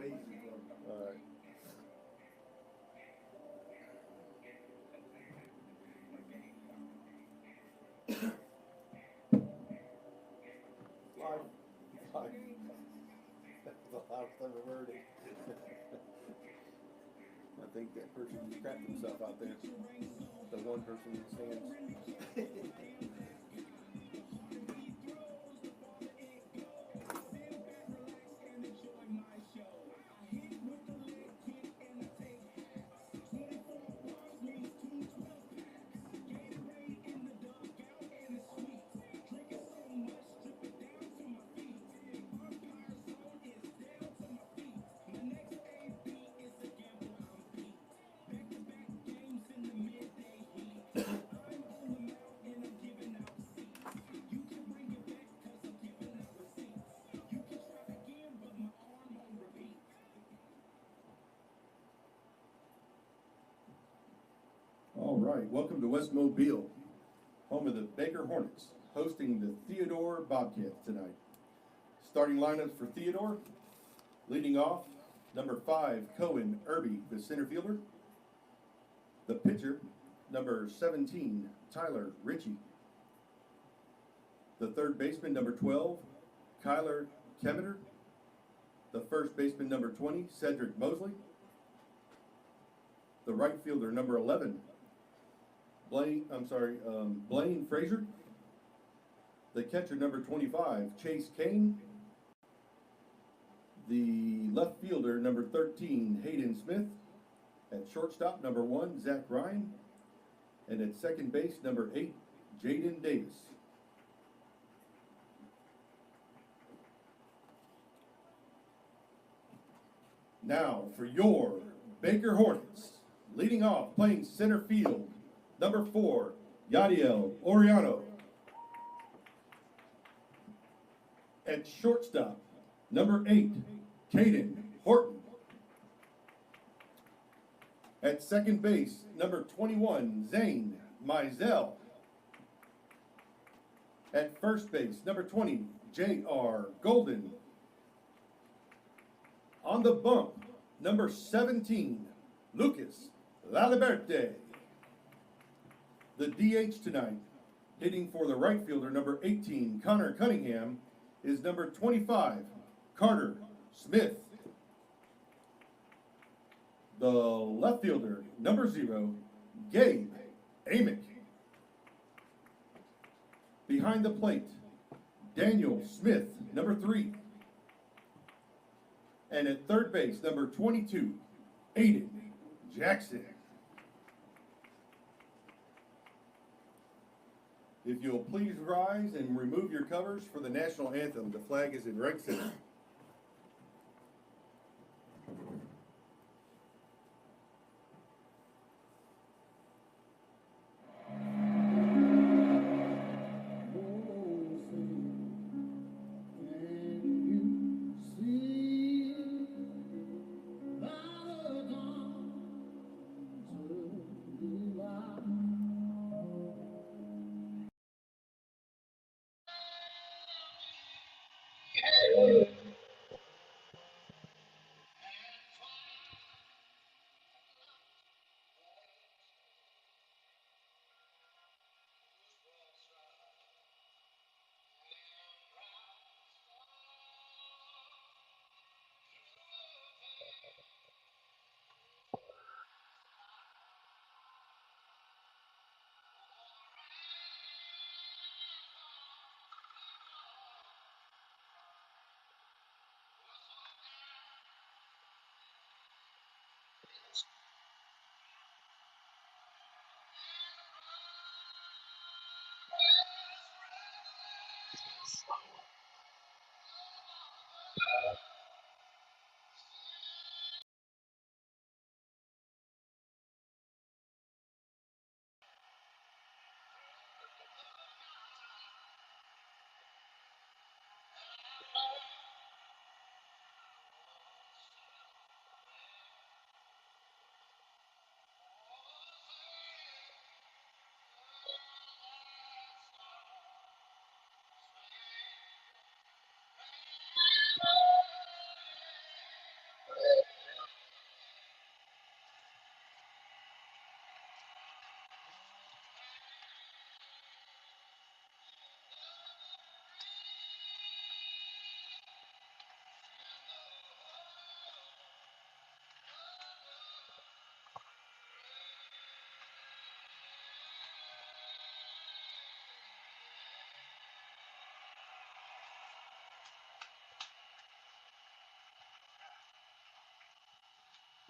All right. Five. That's the loudest I've ever heard it. I think that person just crapped himself out there. The one person that stands. All right, welcome to West Mobile, home of the Baker Hornets, hosting the Theodore Bobcats tonight. Starting lineups for Theodore, leading off, number 5, Cohen Irby, the center fielder. The pitcher, number 17, Tyler Ritchie. The third baseman, number 12, Kyler Kemeter. The first baseman, number 20, Cedric Mosley. The right fielder, number 11, Blaine Frazier. The catcher, number 25, Chase Kane. The left fielder, number 13, Hayden Smith. At shortstop, number 1, Zach Ryan. And at second base, number 8, Jaden Davis. Now for your Baker Hornets, leading off, playing center field, number 4, Yadiel Oriano. At shortstop, number 8, Caden Horton. At second base, number 21, Zane Mizell. At first base, number 20, J.R. Golden. On the bump, number 17, Lucas Laliberte. The DH tonight, hitting for the right fielder, number 18, Connor Cunningham, is number 25, Carter Smith. The left fielder, number 0, Gabe Amick. Behind the plate, Daniel Smith, number 3. And at third base, number 22, Aiden Jackson. If you'll please rise and remove your covers for the national anthem. The flag is in right center.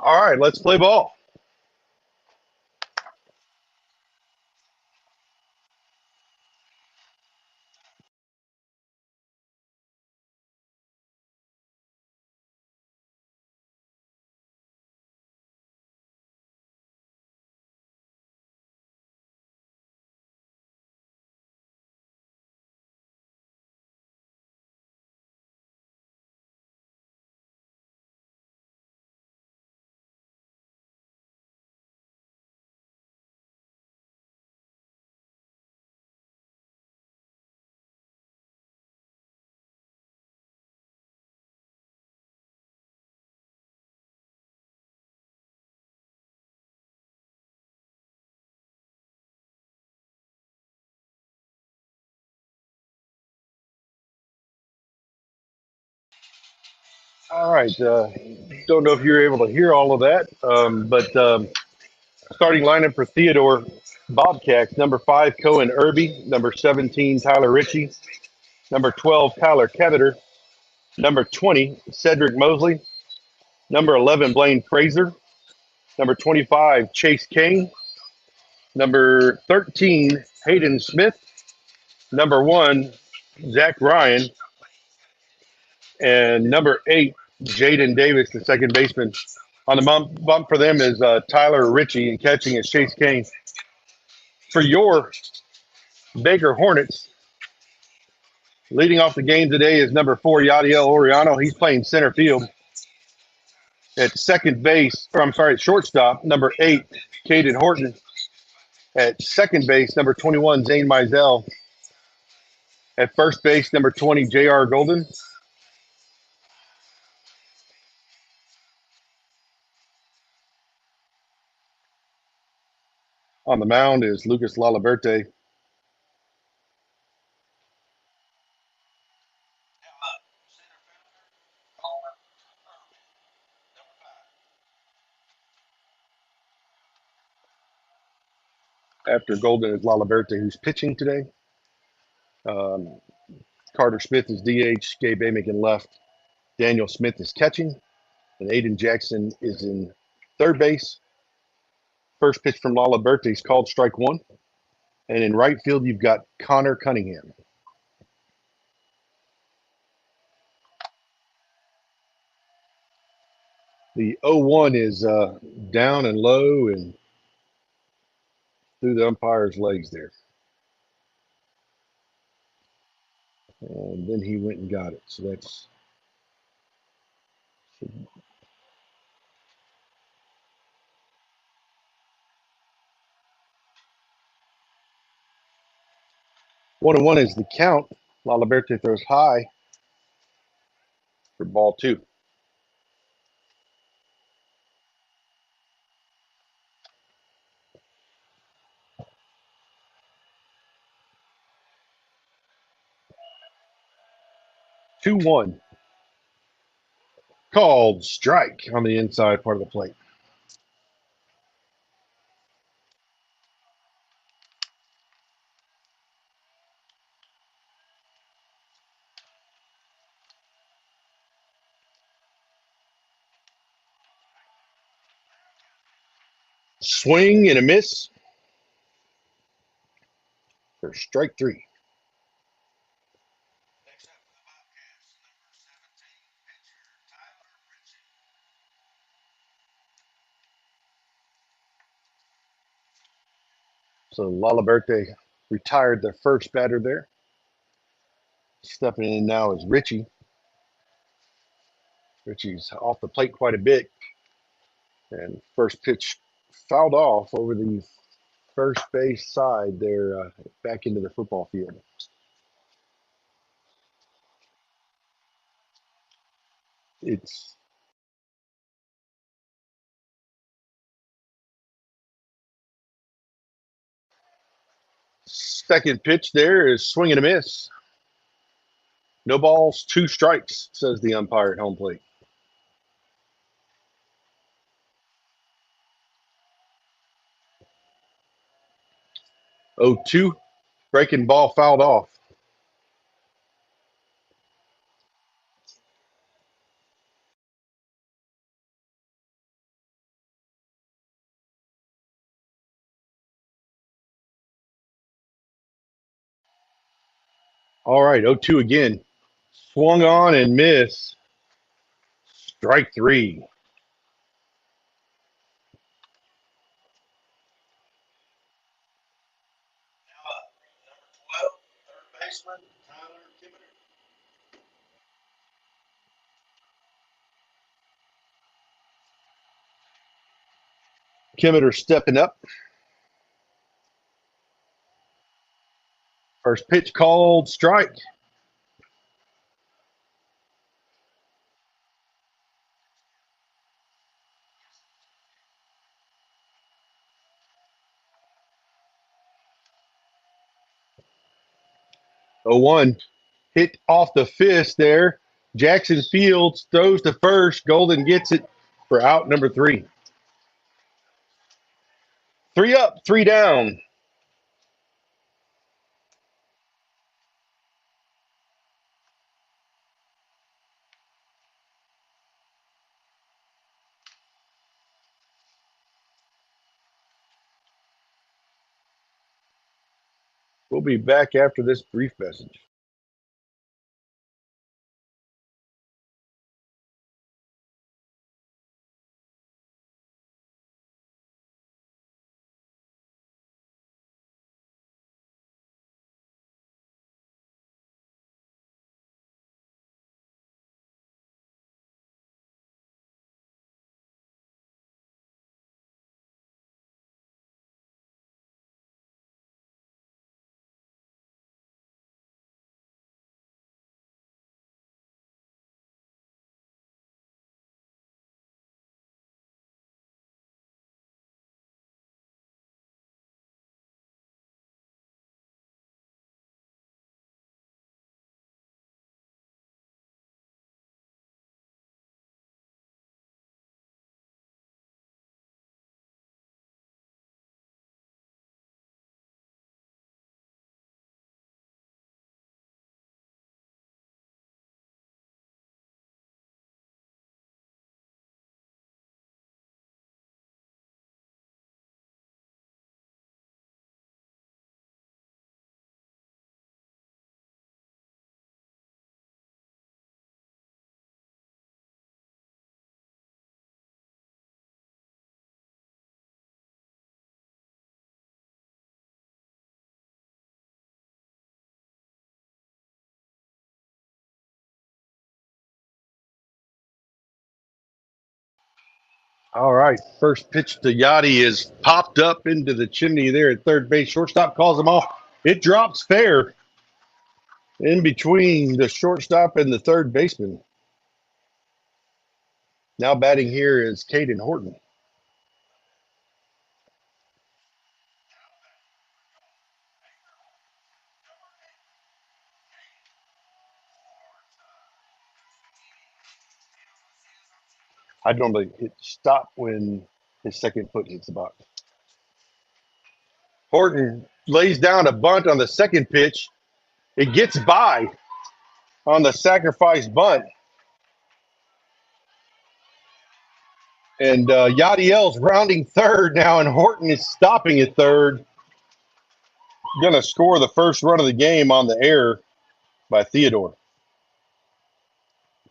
All right, let's play ball. All right. Don't know if you're able to hear all of that, but starting lineup for Theodore Bobcats: number 5, Cohen Irby; number 17, Tyler Ritchie; number 12, Kyler Keveter; number 20, Cedric Mosley; number 11, Blaine Fraser; number 25, Chase Kane; number 13, Hayden Smith; number 1, Zach Ryan; and number 8, Jaden Davis, the second baseman. On the bump for them is Tyler Ritchie, and catching is Chase Kane. For your Baker Hornets, leading off the game today is number 4, Yadiel Oriano. He's playing center field. At second base, or I'm sorry, at shortstop, number 8, Caden Horton. At second base, number 21, Zane Mizell. At first base, number 20, J.R. Golden. On the mound is Lucas Lalaberte. After Golden is Lalaberte, who's pitching today. Um, Carter Smith is DH. Gabe Amick in left. Daniel Smith is catching. And Aiden Jackson is in third base. First pitch from Lalaberte is called strike one. And in right field, you've got Connor Cunningham. The 0-1 is down and low and through the umpire's legs there. And then he went and got it. So that's 1-1 is the count. Lalaberte throws high for ball 2. Two one. Called strike on the inside part of the plate. Swing and a miss for strike 3. So Lalaberte retired their first batter there. Stepping in now is Richie. Richie's off the plate quite a bit. And first pitch fouled off over the first base side there, back into the football field. It's second pitch there is swing and a miss. No balls, 2 strikes, says the umpire at home plate. 0-2, breaking ball fouled off. All right, 0-2 again. Swung on and miss. Strike three. Kimmeter stepping up. First pitch called strike. Oh one hit off the fist there. Jackson Fields throws to first. Golden gets it for out number three. Three up, three down. We'll be back after this brief message. All right, first pitch to Yachty is popped up into the chimney there at third base. Shortstop calls him off. It drops fair in between the shortstop and the third baseman. Now batting here is Caden Horton. I'd normally hit stop when his second foot hits the box. Horton lays down a bunt on the second pitch. It gets by on the sacrifice bunt. And Yadiel's rounding third now, and Horton is stopping at third. Going to score the first run of the game on the error by Theodore.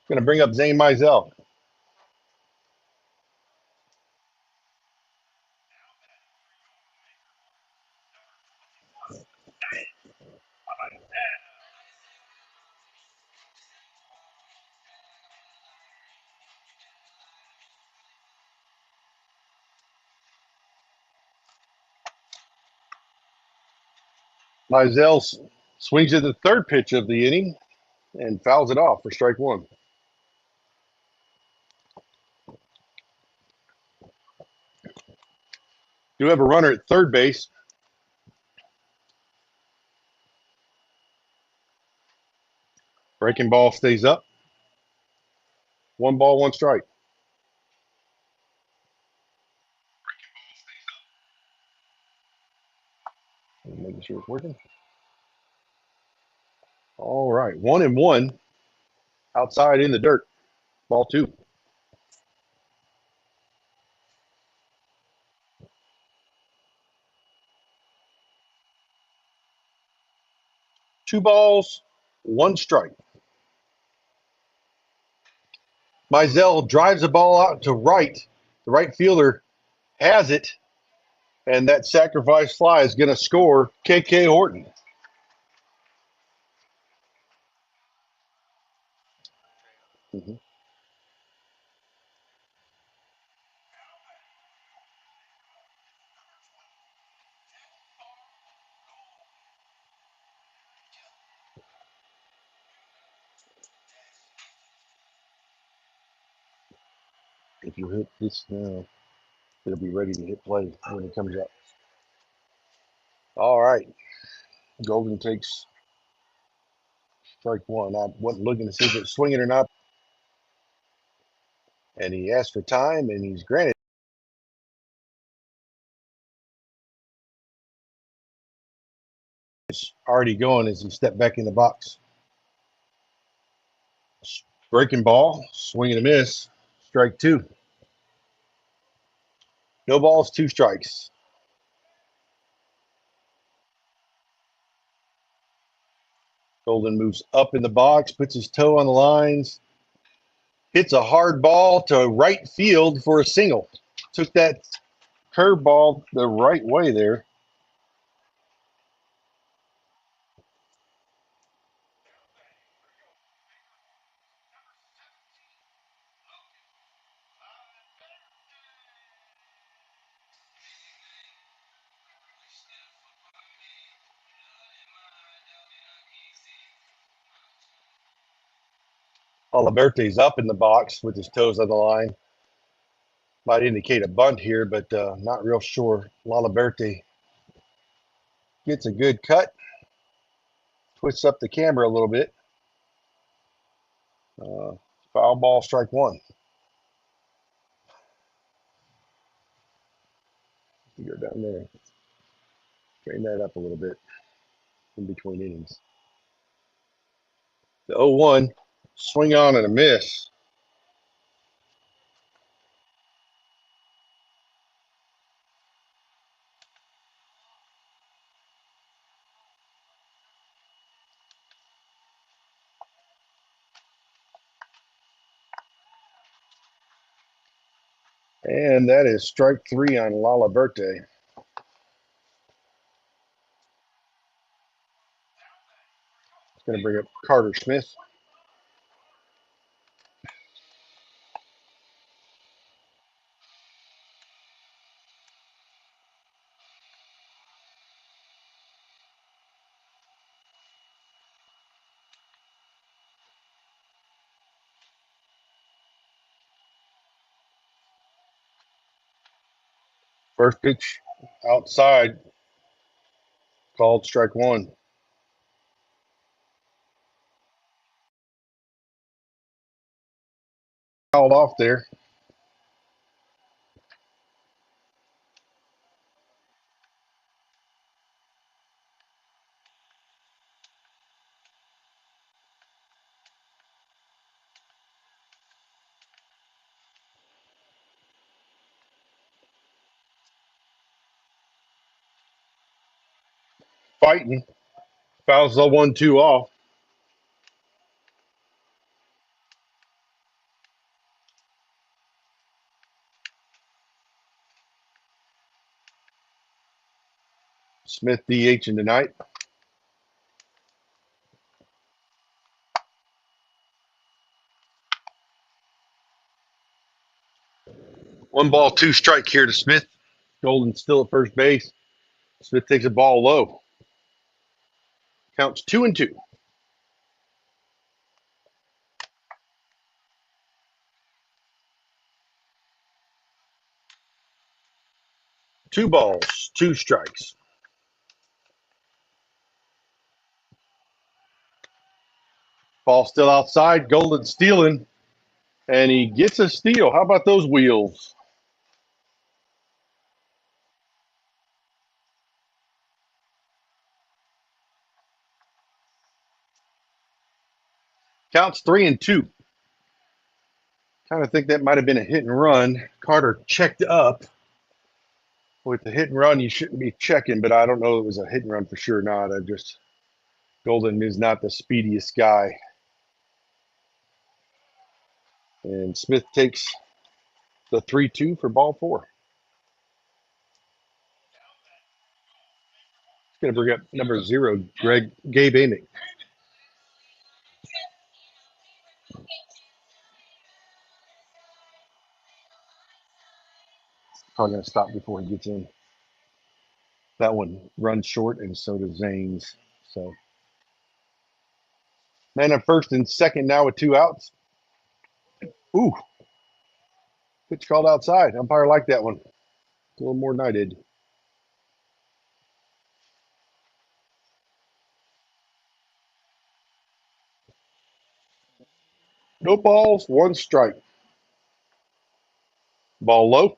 Going to bring up Zane Mizell. Mizell swings at the third pitch of the inning and fouls it off for strike one. Do have a runner at third base. Breaking ball stays up. One ball, one strike. Making sure it's working. All right, 1-1. Outside in the dirt. Ball two. Two balls, 1 strike. Mizell drives the ball out to right. The right fielder has it, and that sacrifice fly is going to score KK Horton. Mm-hmm. If you hit this now, it'll be ready to hit play when it comes up. All right. Golden takes strike 1. I wasn't looking to see if it's swinging or not. And he asked for time, and he's granted. It's already going as he stepped back in the box. Breaking ball, swing and a miss. Strike 2. No balls, 2 strikes. Golden moves up in the box, puts his toe on the lines, hits a hard ball to right field for a single. Took that curveball the right way there. Aliberte's up in the box with his toes on the line. Might indicate a bunt here, but not real sure. Laliberte gets a good cut, twists up the camera a little bit. Foul ball, strike 1. You go down there, straighten that up a little bit in between innings. The 0-1, swing on and a miss. And that is strike 3 on Laliberte. It's going to bring up Carter Smith. First pitch outside, called strike 1. Fouled off there. Fighting. Fouls the 1-2 off. Smith DHing tonight. 1 ball, 2 strike here to Smith. Golden still at first base. Smith takes a ball low. Counts 2-2. Two balls, 2 strikes. Ball still outside. Golden stealing. And he gets a steal. How about those wheels? Counts 3-2. Kind of think that might have been a hit and run. Carter checked up. With the hit and run, you shouldn't be checking, but I don't know if it was a hit and run for sure or not. I just Golden is not the speediest guy. And Smith takes the 3-2 for ball 4. He's going to bring up number 0, Gabe Amick. Probably going to stop before he gets in. That one runs short, and so does Zanes. So, man at first and second now with 2 outs. Ooh, pitch called outside. Umpire liked that one. A little more than I did. No balls, 1 strike. Ball low.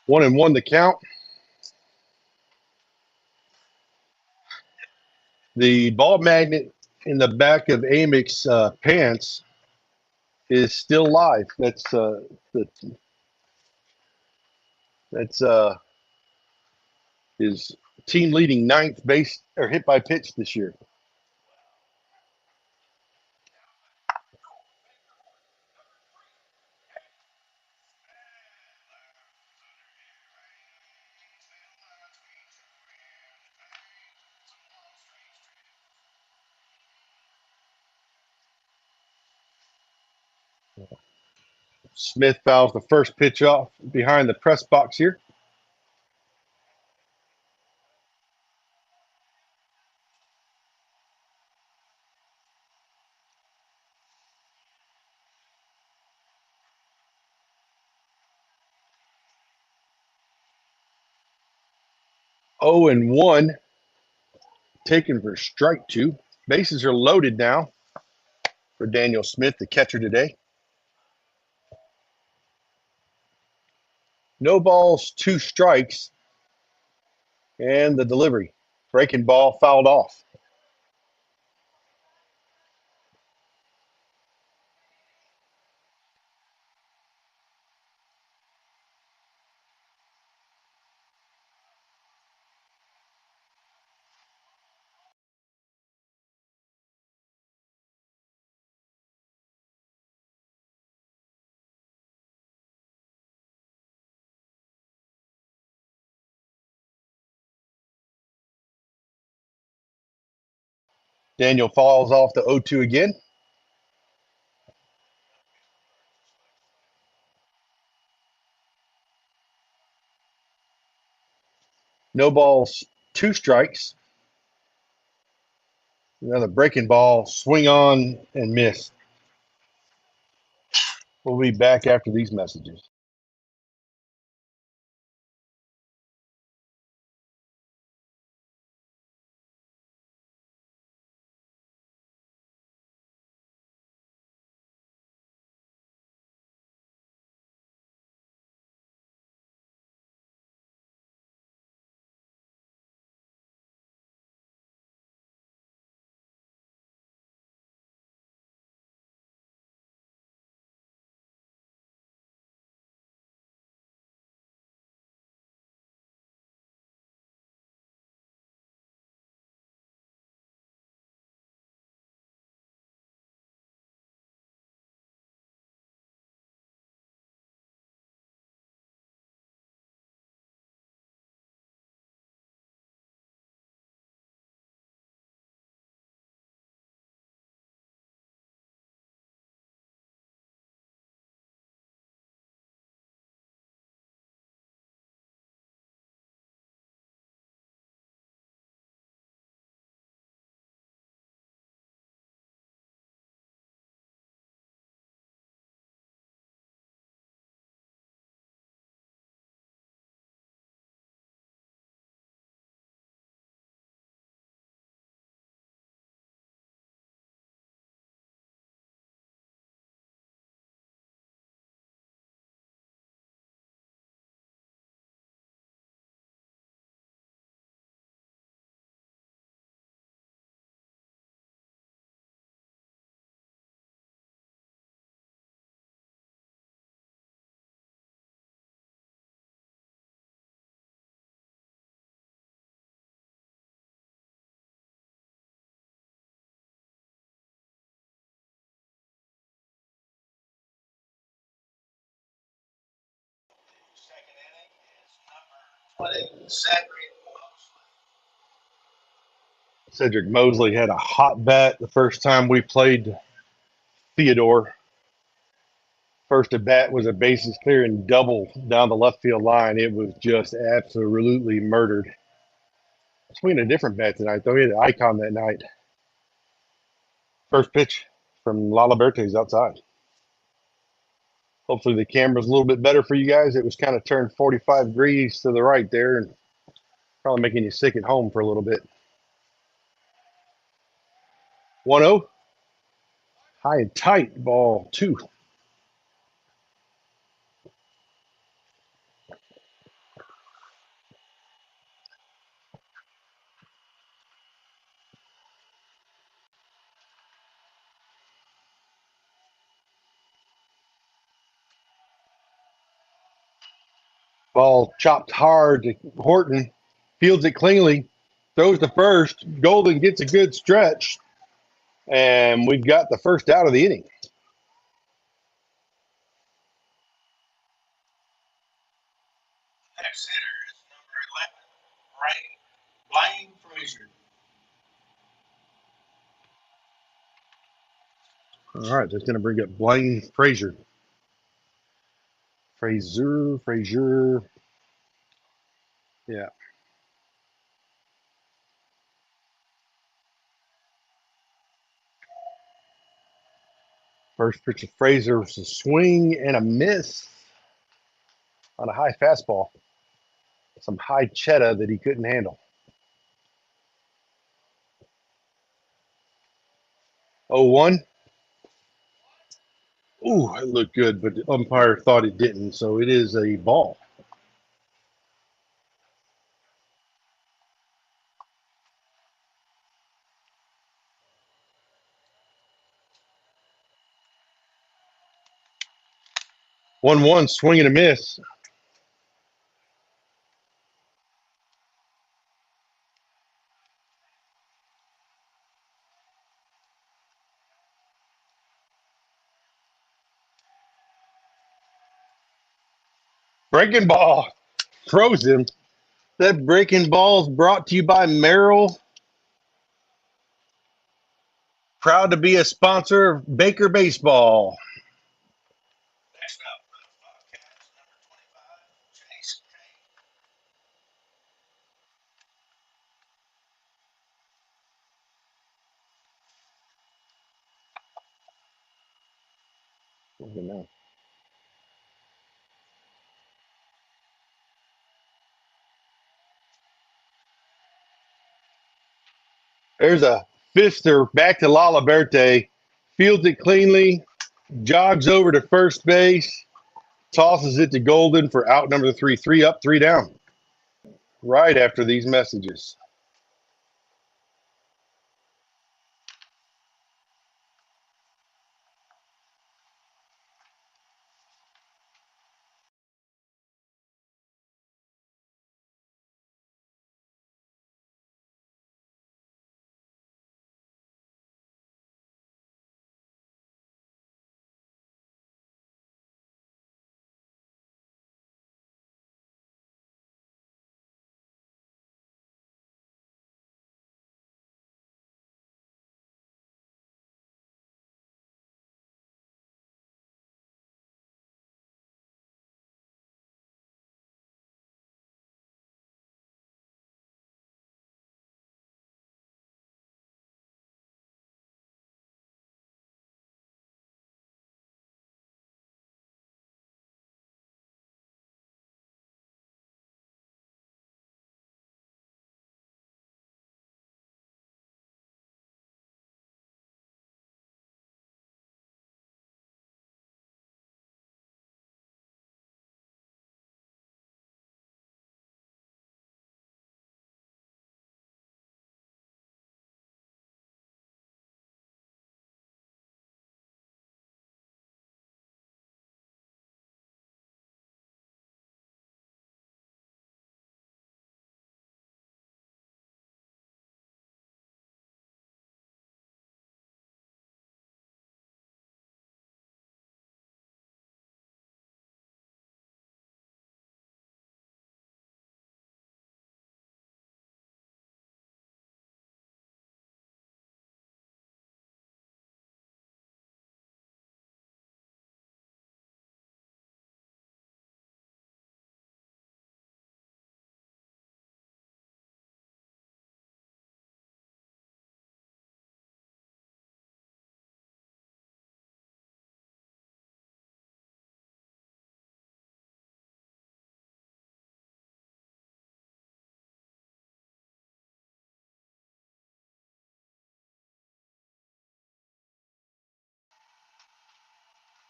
One and one to count. The ball magnet in the back of Amick's pants is still live. That's his team leading 9th base or hit by pitch this year. Smith fouls the first pitch off behind the press box here. Oh and 1 taken for strike 2. Bases are loaded now for Daniel Smith, the catcher today. No balls, 2 strikes, and the delivery. Breaking ball fouled off. Daniel falls off the 0-2 again. No balls, 2 strikes. Another breaking ball, swing on and miss. We'll be back after these messages. Cedric Mosley had a hot bat the first time we played Theodore. First at bat was a bases clearing double down the left field line. It was just absolutely murdered. Swinging a different bat tonight, though. He had an icon that night. First pitch from Lala Berte's outside. Hopefully the camera's a little bit better for you guys. It was kind of turned 45 degrees to the right there and probably making you sick at home for a little bit. 1-0. High and tight, ball 2. Ball chopped hard to Horton. Fields it cleanly. Throws to first. Golden gets a good stretch. And we've got the first out of the inning. Next hitter is number 11, Blaine Frazier. All right, that's going to bring up Blaine Frazier. Frazier. Yeah. First pitch of Frazier was a swing and a miss on a high fastball. Some high cheddar that he couldn't handle. 0-1. Ooh, it looked good, but the umpire thought it didn't, so it is a ball. One, swing and a miss. Breaking ball. Throws him. That breaking ball is brought to you by Merrill. Proud to be a sponsor of Baker Baseball. Next up for the Bobcats, number 25, Chase There's a fister back to Lala Berte. Fields it cleanly. Jogs over to first base. Tosses it to Golden for out number 3. 3 up, 3 down. Right after these messages.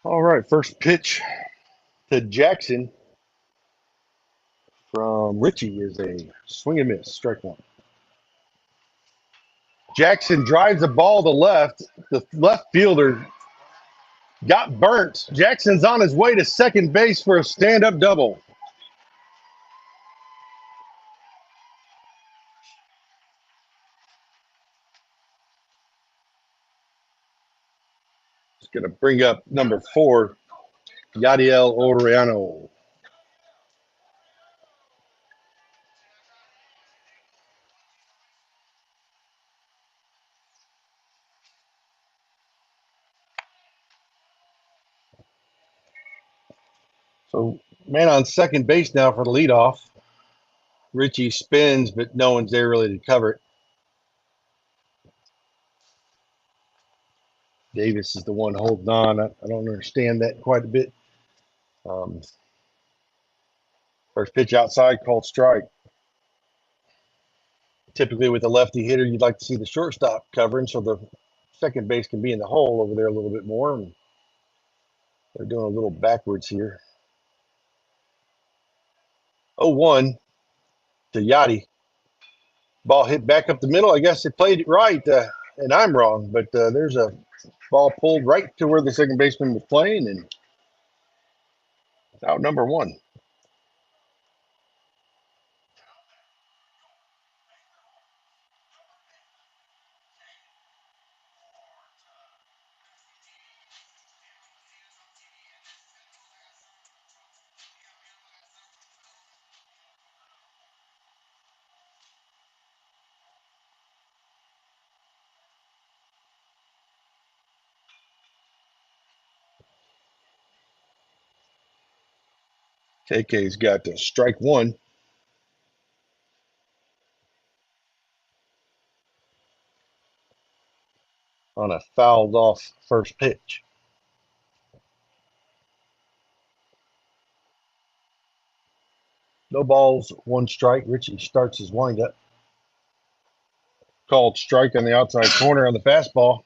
All right, first pitch to Jackson from Richie is a swing and miss, strike one. Jackson drives the ball to left. The left fielder got burnt. Jackson's on his way to second base for a stand-up double. It's going to bring up number 4, Yadiel Oriano. So, man on second base now for the leadoff. Richie spins, but no one's there really to cover it. Davis is the one holding on. I don't understand that quite a bit. First pitch outside, called strike. Typically with a lefty hitter, you'd like to see the shortstop covering so the second base can be in the hole over there a little bit more. And they're doing a little backwards here. 0-1 to Yachty. Ball hit back up the middle. I guess they played it right, and I'm wrong, but there's a ball pulled right to where the second baseman was playing, and it's out number 1. KK's got to strike 1. On a fouled off first pitch. No balls, 1 strike. Richie starts his windup. Called strike on the outside corner on the fastball.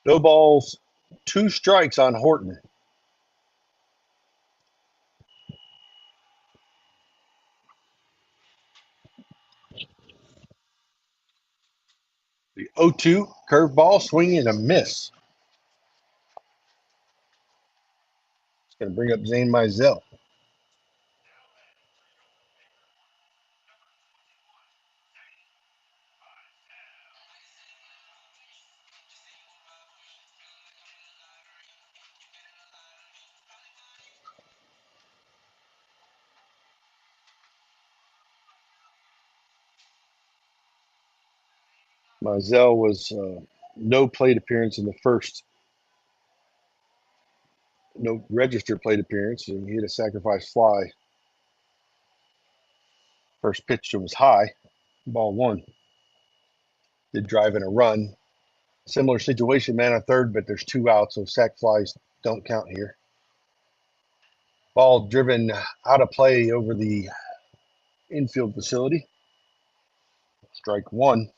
No balls, 2 strikes on Horton. The 0-2 curveball, swing and a miss. It's going to bring up Zane Mizell. Mizell was no plate appearance in the first, no registered plate appearance, and he hit a sacrifice fly. First pitch was high, ball 1. Did drive in a run. Similar situation, man on third, but there's 2 outs, so sac flies don't count here. Ball driven out of play over the infield facility. Strike 1.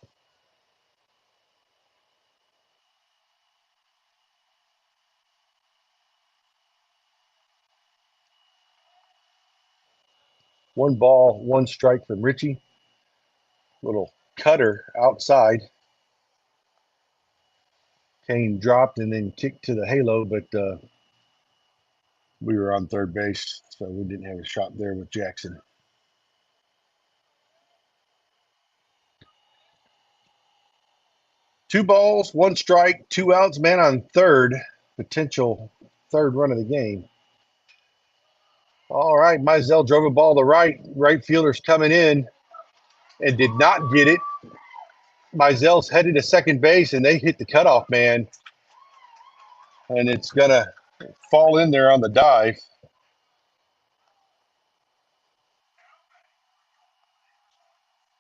One ball, 1 strike from Richie. Little cutter outside. Kane dropped and then kicked to the halo, but we were on third base, so we didn't have a shot there with Jackson. Two balls, 1 strike, 2 outs, man on third. Potential third run of the game. All right, Mizell drove a ball to right. Right fielder's coming in and did not get it. Mizell's headed to second base, and they hit the cutoff man. And it's going to fall in there on the dive.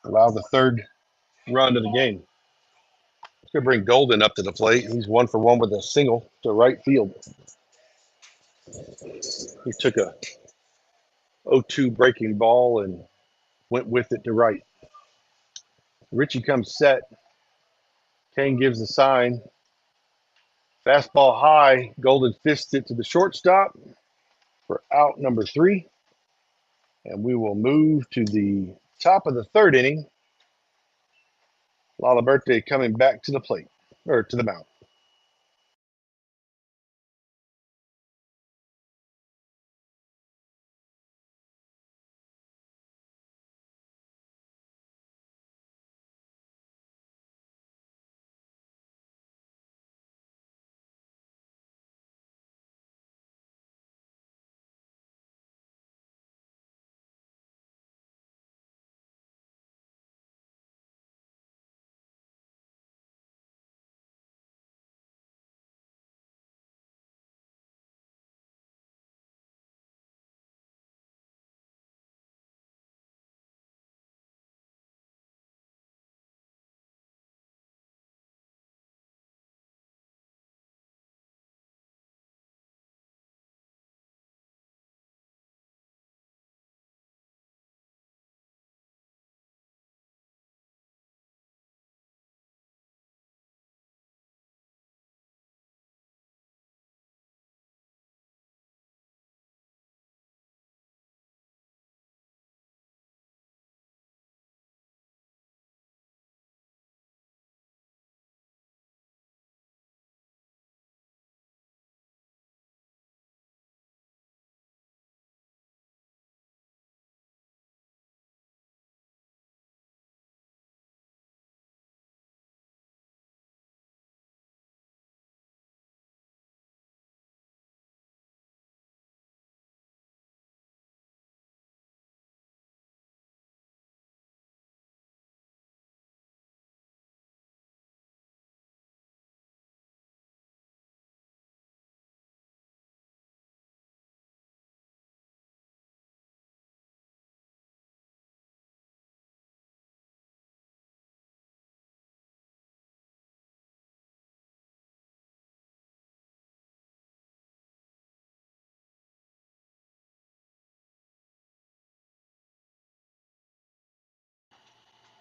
Allow the third run of the game. It's going to bring Golden up to the plate. He's 1 for 1 with a single to right field. He took a 0-2 breaking ball and went with it to right. Richie comes set. Kane gives the sign. Fastball high. Golden fists it to the shortstop for out number 3. And we will move to the top of the 3rd inning. Laliberte coming back to the plate, or to the mound.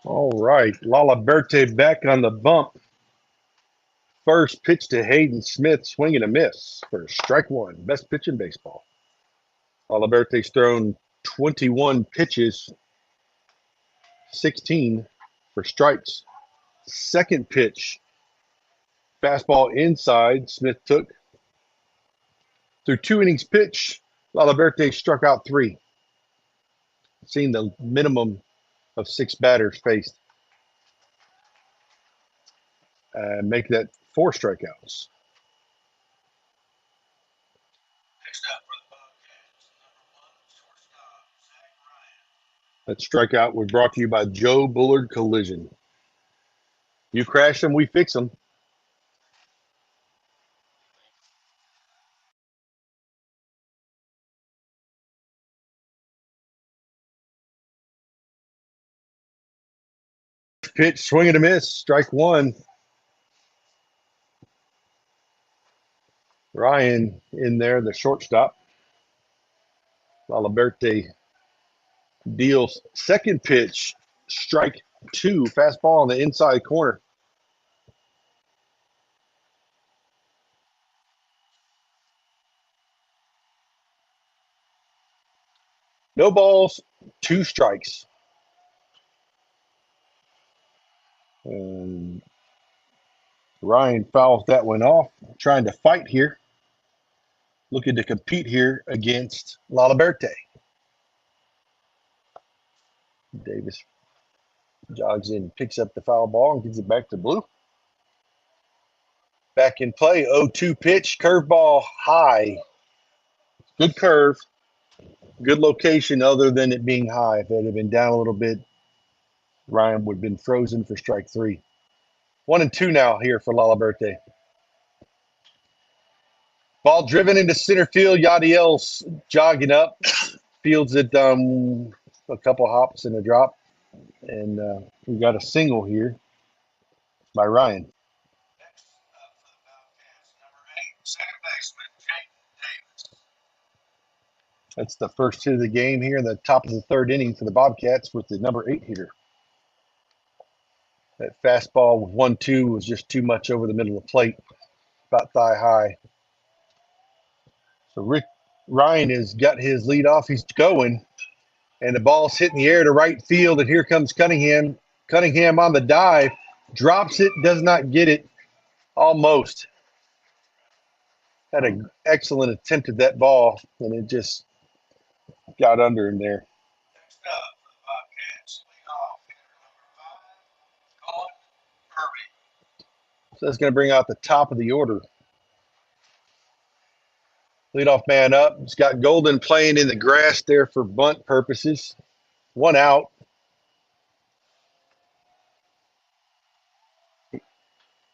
All right, Laliberte back on the bump. First pitch to Hayden Smith, swing and a miss for strike 1. Best pitch in baseball. Laliberte's thrown 21 pitches, 16 for strikes. Second pitch, fastball inside. Smith took. Through 2 innings pitch, Laliberte struck out 3, seeing the minimum of 6 batters faced. Make that 4 strikeouts. Next up for the Bobcats, number 1, shortstop, Zach Ryan. That strikeout was brought to you by Joe Bullard Collision. You crash them, we fix them. Pitch, swing and a miss, strike 1. Ryan in there, the shortstop. Laliberte deals second pitch, strike 2, fastball on the inside corner. No balls, 2 strikes. And Ryan fouls that one off, trying to fight here, looking to compete here against Laliberte. Davis jogs in, picks up the foul ball, and gives it back to Blue. Back in play, 0-2 pitch, curveball high. Good curve, good location other than it being high. If it had been down a little bit, Ryan would have been frozen for strike 3. 1-2 now here for Laliberte. Ball driven into center field. Yadiel's jogging up, fields it a couple hops and a drop. And we got a single here by Ryan. Next up for the Bobcats, number 8, second baseman, Jaden Davis. That's the first hit of the game here in the top of the 3rd inning for the Bobcats with the number 8 hitter. That fastball with 1-2 was just too much over the middle of the plate, about thigh high. So Ryan has got his lead off. He's going, and the ball's hitting the air to right field, and here comes Cunningham. Cunningham on the dive, drops it, does not get it, almost. Had an excellent attempt at that ball, and it just got under him there. Next up for the Bobcats, leadoff hitter number 5, Colin Irving. So that's going to bring out the top of the order. Leadoff man up. It's got Golden playing in the grass there for bunt purposes. 1 out.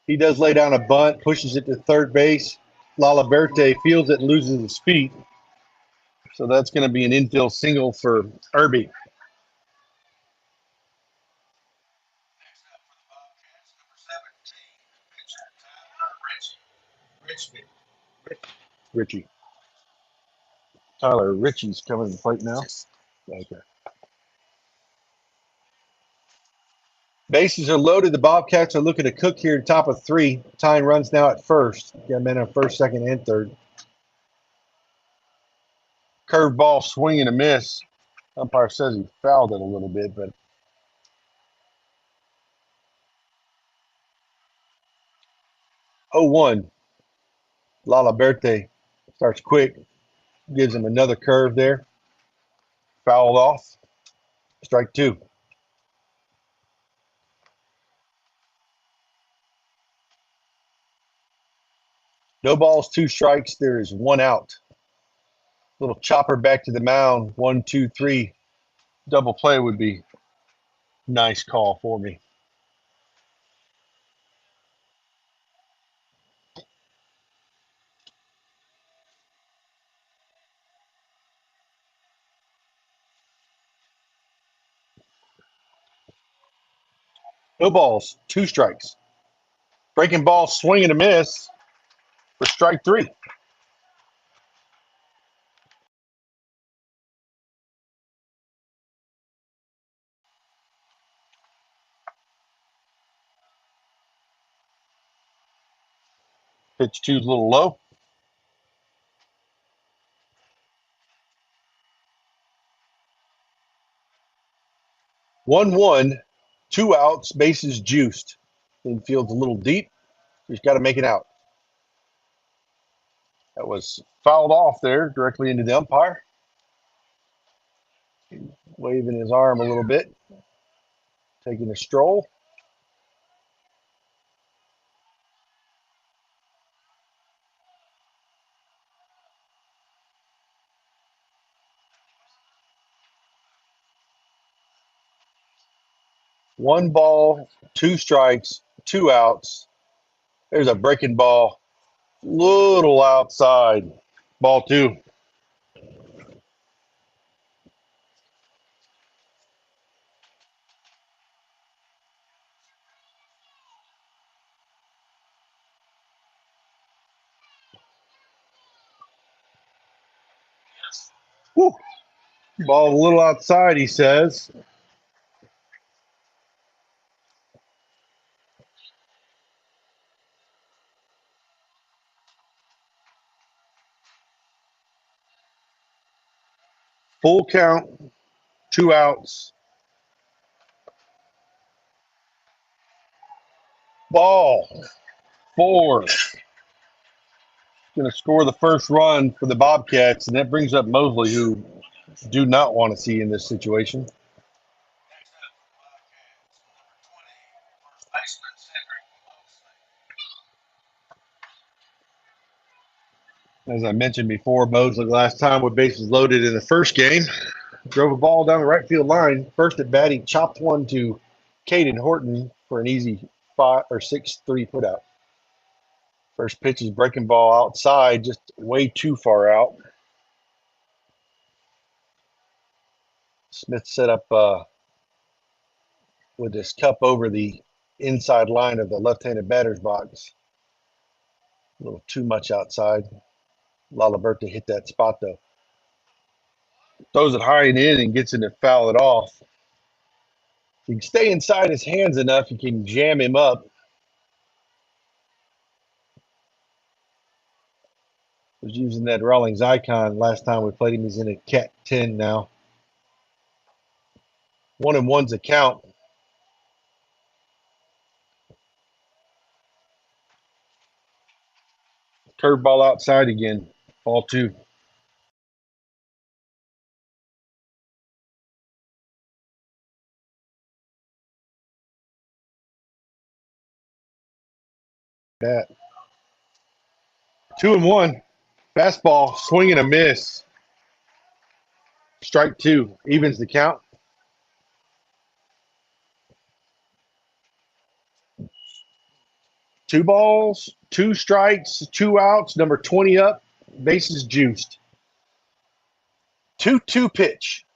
He does lay down a bunt, pushes it to third base. Lalaberte fields it and loses his feet. So that's going to be an infield single for Irby. Next up for the Bobcats, number 17, pitcher Tyler Richie. Tyler Ritchie's coming to the plate now. Okay. Bases are loaded. The Bobcats are looking to cook here at top of 3. Tying runs now at first. Got men on first, second, and third. Curveball swing and a miss. Umpire says he fouled it a little bit, but 0-1. Lalaberte starts quick. Gives him another curve there. Fouled off. Strike 2. No balls, 2 strikes. There is 1 out. Little chopper back to the mound. 1, 2, 3. Double play would be nice call for me. No balls, 2 strikes. Breaking ball, swing and a miss for strike 3. Pitch 2's a little low. 1-1, 2 outs, bases juiced. Infield's a little deep. He's got to make it out. That was fouled off there directly into the umpire. Waving his arm a little bit. Taking a stroll. One ball, 2 strikes, 2 outs. There's a breaking ball. Little outside. Ball 2. Woo. Ball a little outside, he says. Full count, 2 outs. Ball 4. Going to score the first run for the Bobcats, and that brings up Mosley, who do not want to see in this situation. Next up for the Bobcats, number 20, first baseman Cedric Mosley. As I mentioned before, Mosley last time with bases loaded in the first game, drove a ball down the right field line. First at bat, he chopped one to Caden Horton for an easy 5 or 6-3 putout. First pitch is breaking ball outside, just way too far out. Smith set up with his cup over the inside line of the left-handed batter's box. A little too much outside. Lalaberte hit that spot, though. Throws it high and in and gets in to foul it off. you can stay inside his hands enough, you can jam him up. Was using that Rawlings icon last time we played him. He's in a Cat 10 now. 1-1's a count. Curveball outside again. Ball 2. That 2-1. Fastball, swing and a miss. Strike 2. Evens the count. 2 balls, 2 strikes, 2 outs, number 20 up, bases juiced. 2-2 pitch.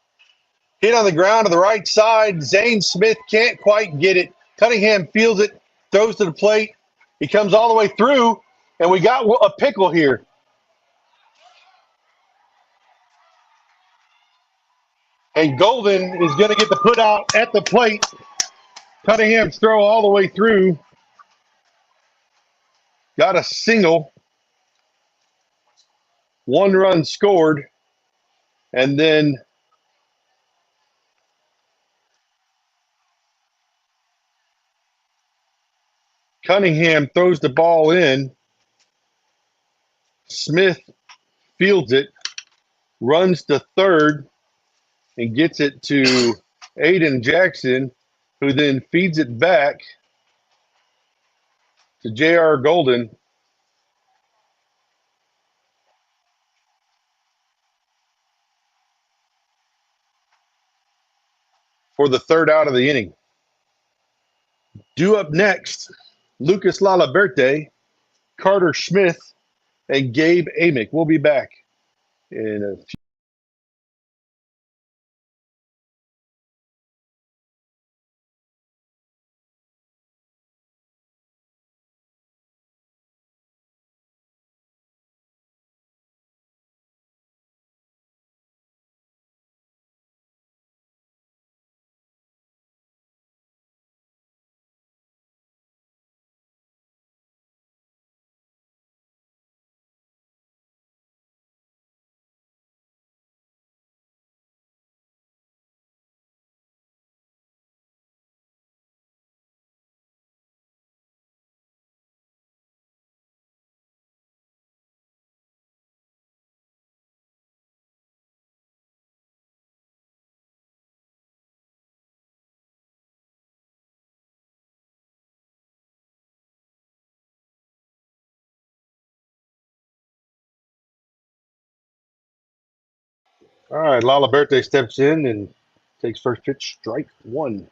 Hit on the ground to the right side. Zane Smith can't quite get it. Cunningham fields it, throws to the plate. He comes all the way through, and we got a pickle here. And Golden is going to get the put out at the plate. Cunningham's throw all the way through. Got a single. 1 run scored. And then Cunningham throws the ball in. Smith fields it, runs to third, and gets it to Aiden Jackson, who then feeds it back to J.R. Golden. For the 3rd out of the inning. Due up next, Lucas Lalaberte, Carter Smith, and Gabe Amick. We'll be back in a few. All right, Lalaberte steps in and takes first pitch, strike 1.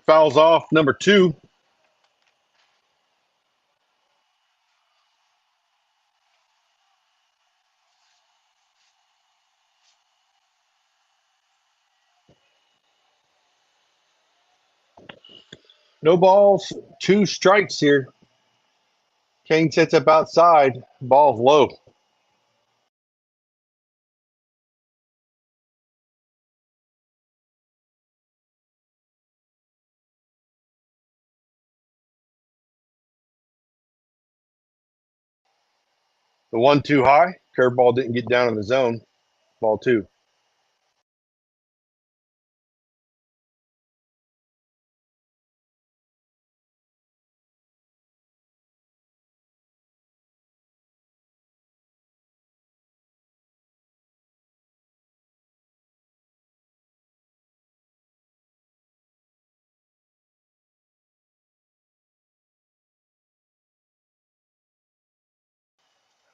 Fouls off number 2. No balls, 2 strikes here. Kane sets up outside. Ball's low. The 1-2 high. Curveball didn't get down in the zone. Ball 2.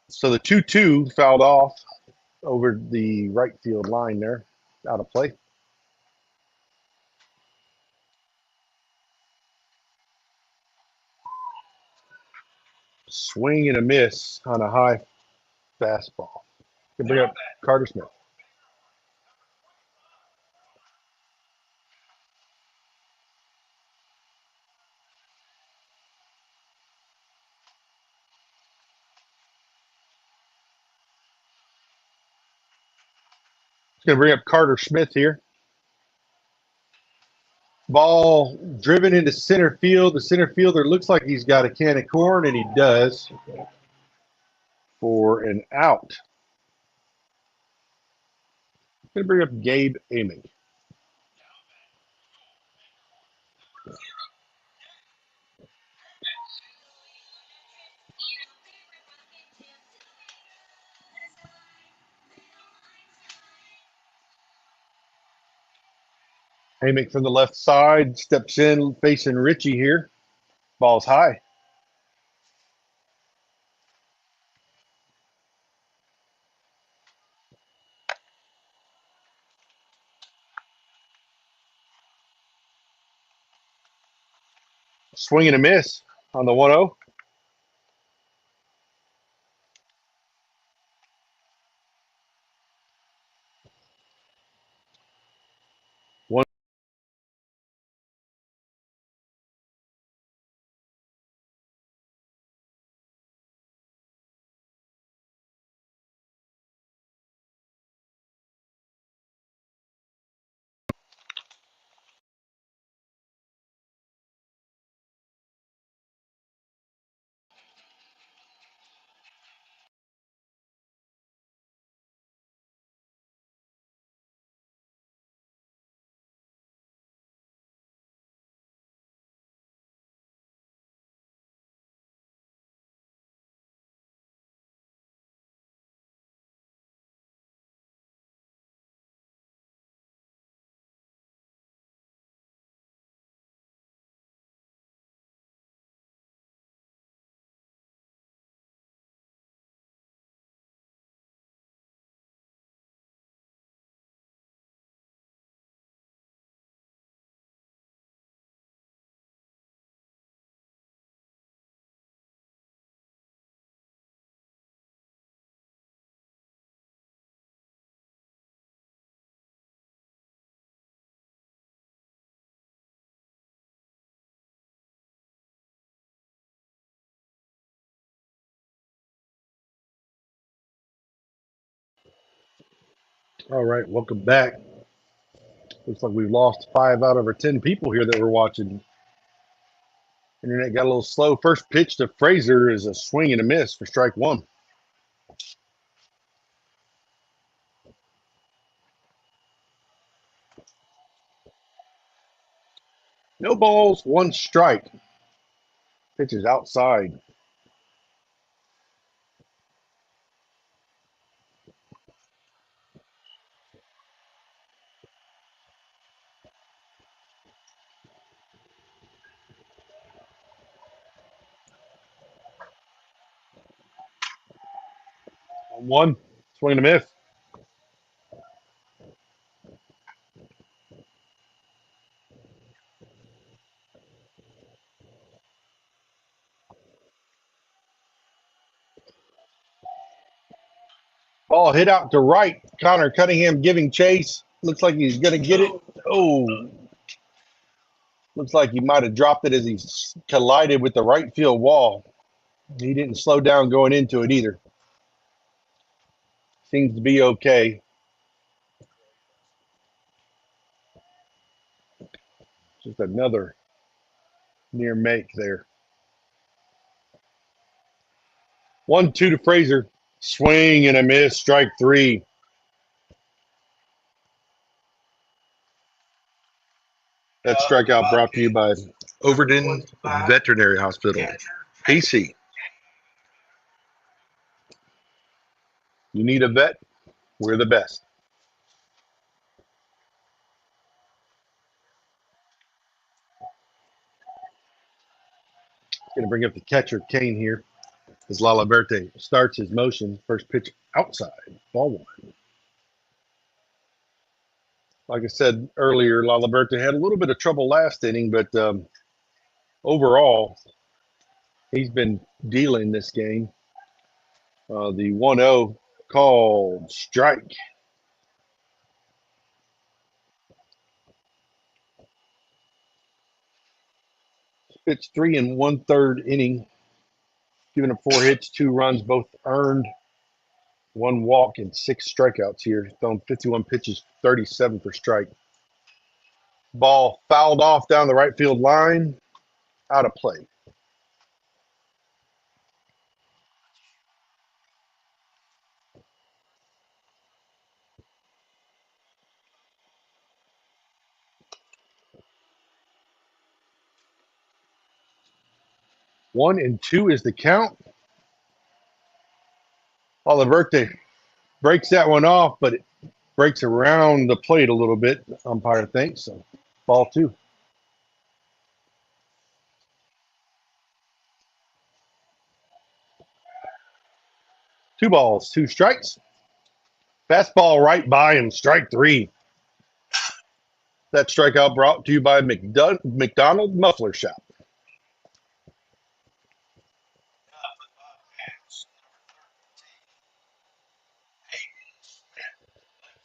So the 2-2 fouled off over the right field line there. Out of play. Swing and a miss on a high fastball. Can bring up Carter Smith. Going to bring up Carter Smith here. Ball driven into center field. The center fielder looks like he's got a can of corn, and he does, for an out. Going to bring up Gabe Amick. Amick from the left side steps in, facing Richie here. Ball's high. Swing and a miss on the 1-0. One. All right, welcome back. Looks like we've lost 5 out of our 10 people here that were watching. Internet got a little slow. First pitch to Frazier is a swing and a miss for strike 1. No balls, 1 strike. Pitch is outside. One swing and a miss. Ball hit out to right. Connor Cunningham giving chase. Looks like he's going to get it. Oh, looks like he might have dropped it as he collided with the right field wall. He didn't slow down going into it either. Seems to be okay. Just another near make there. 1-2 to Frazier. Swing and a miss. Strike 3. That strikeout brought to you by Overton Veterinary Hospital. PC. You need a vet? We're the best. Going to bring up the catcher, Kane, here, as Lalaverte starts his motion. First pitch outside, ball 1. Like I said earlier, Lalaverte had a little bit of trouble last inning, but overall, he's been dealing this game. The 1-0 called strike. Pitch 3 1/3 inning, giving up 4 hits, 2 runs, both earned. 1 walk and 6 strikeouts here. Thrown 51 pitches, 37 for strike. Ball fouled off down the right field line, out of play. One and two is the count. Oliverte breaks that one off, but it breaks around the plate a little bit, the umpire thinks. So ball 2. 2 balls, 2 strikes. Fastball right by him, strike 3. That strikeout brought to you by McDonald Muffler Shop. Up with Bobcats, number 13, Hayden Smith, left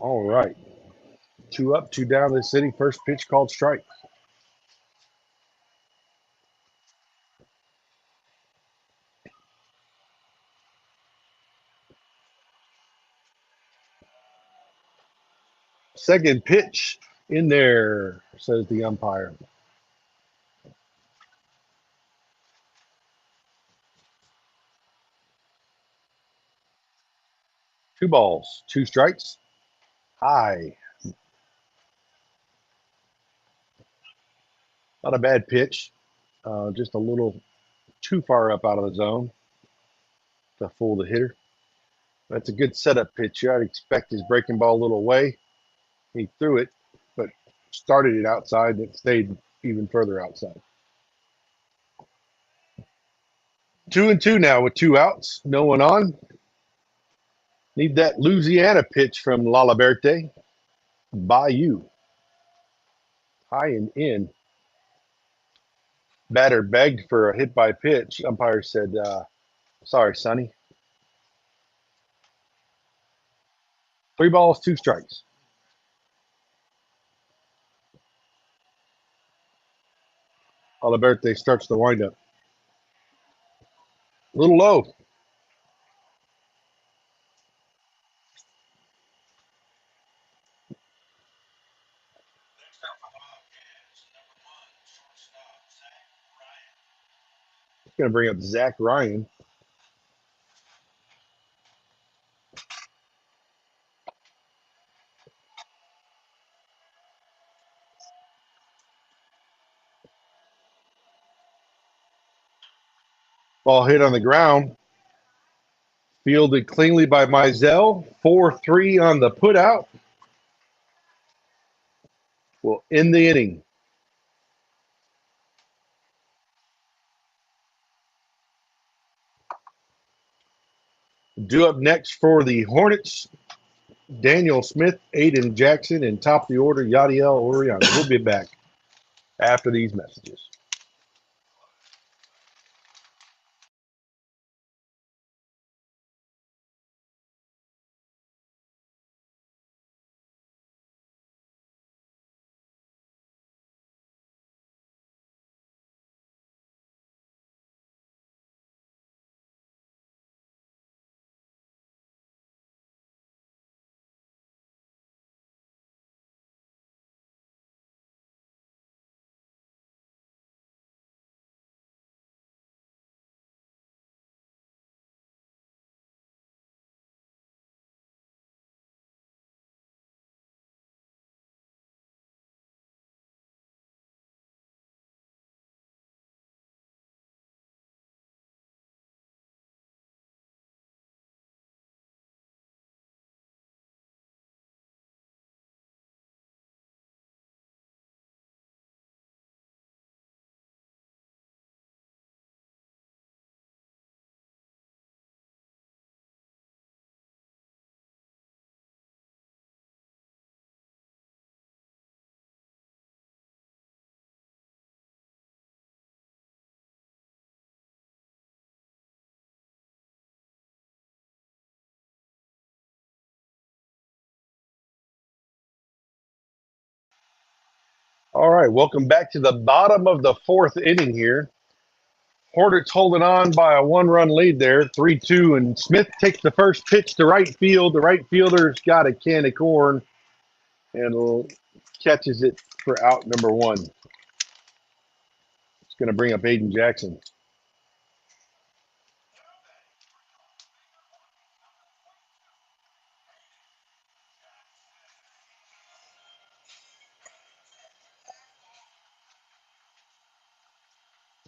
All right. 2 up, 2 down this city. First pitch called strike. Second pitch in there, says the umpire. Two balls, 2 strikes. High. Not a bad pitch. Just a little too far up out of the zone to fool the hitter. That's a good setup pitch. I'd expect his breaking ball a little away. He threw it, but started it outside and it stayed even further outside. 2 and 2 now with 2 outs. No one on. Need that Louisiana pitch from Laliberte. Bayou. High and in. Batter begged for a hit by pitch. Umpire said, sorry, Sonny. 3 balls, 2 strikes. Aliberte starts the windup. A little low. Next up for Bobcats, number 1, shortstop, Zach Ryan. Going to bring up Zach Ryan. Ball hit on the ground. Fielded cleanly by Mizell. 4-3 on the putout. Will end the inning. Due up next for the Hornets, Daniel Smith, Aiden Jackson, and top of the order, Yadiel Oriana. We'll be back after these messages. All right, welcome back to the bottom of the fourth inning here. Hornets holding on by a one-run lead there, 3-2, and Smith takes the first pitch to right field. The right fielder's got a can of corn and catches it for out number one. It's going to bring up Aiden Jackson.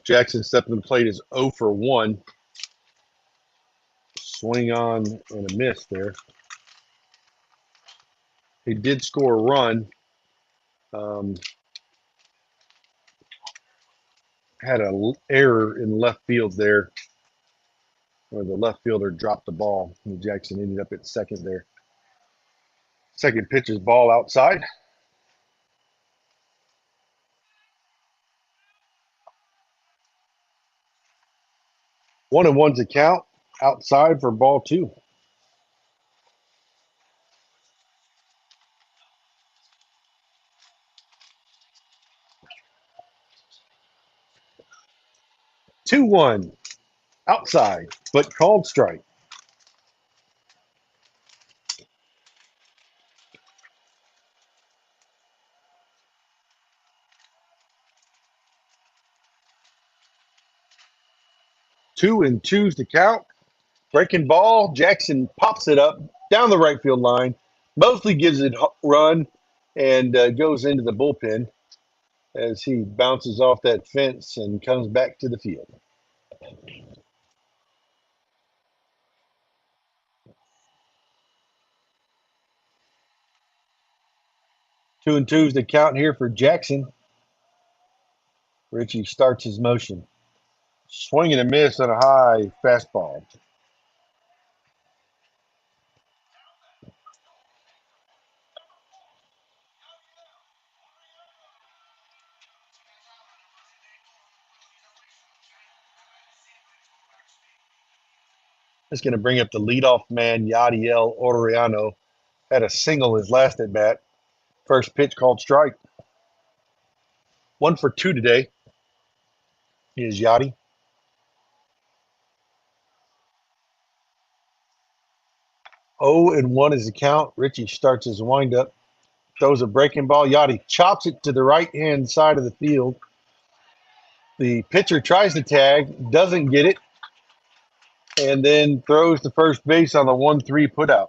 Jackson stepping to the plate is 0 for 1. Swing on and a miss there. He did score a run. Had an error in left field there where the left fielder dropped the ball. And Jackson ended up at second there. Second pitch is ball outside. 1-1's a count outside for ball two. Two one outside, but called strike. Two and two's the count. Breaking ball, Jackson pops it up down the right field line. Mostly gives it a run and goes into the bullpen as he bounces off that fence and comes back to the field. Two and two's the count here for Jackson. Richie starts his motion. Swing and a miss on a high fastball. It's going to bring up the leadoff man, Yadiel Oriano. Had a single his last at bat. First pitch called strike. 1 for 2 today is Yachty. 0-1 is the count. Richie starts his windup. Throws a breaking ball. Yachty chops it to the right-hand side of the field. The pitcher tries to tag, doesn't get it, and then throws to first base on the 1-3 putout.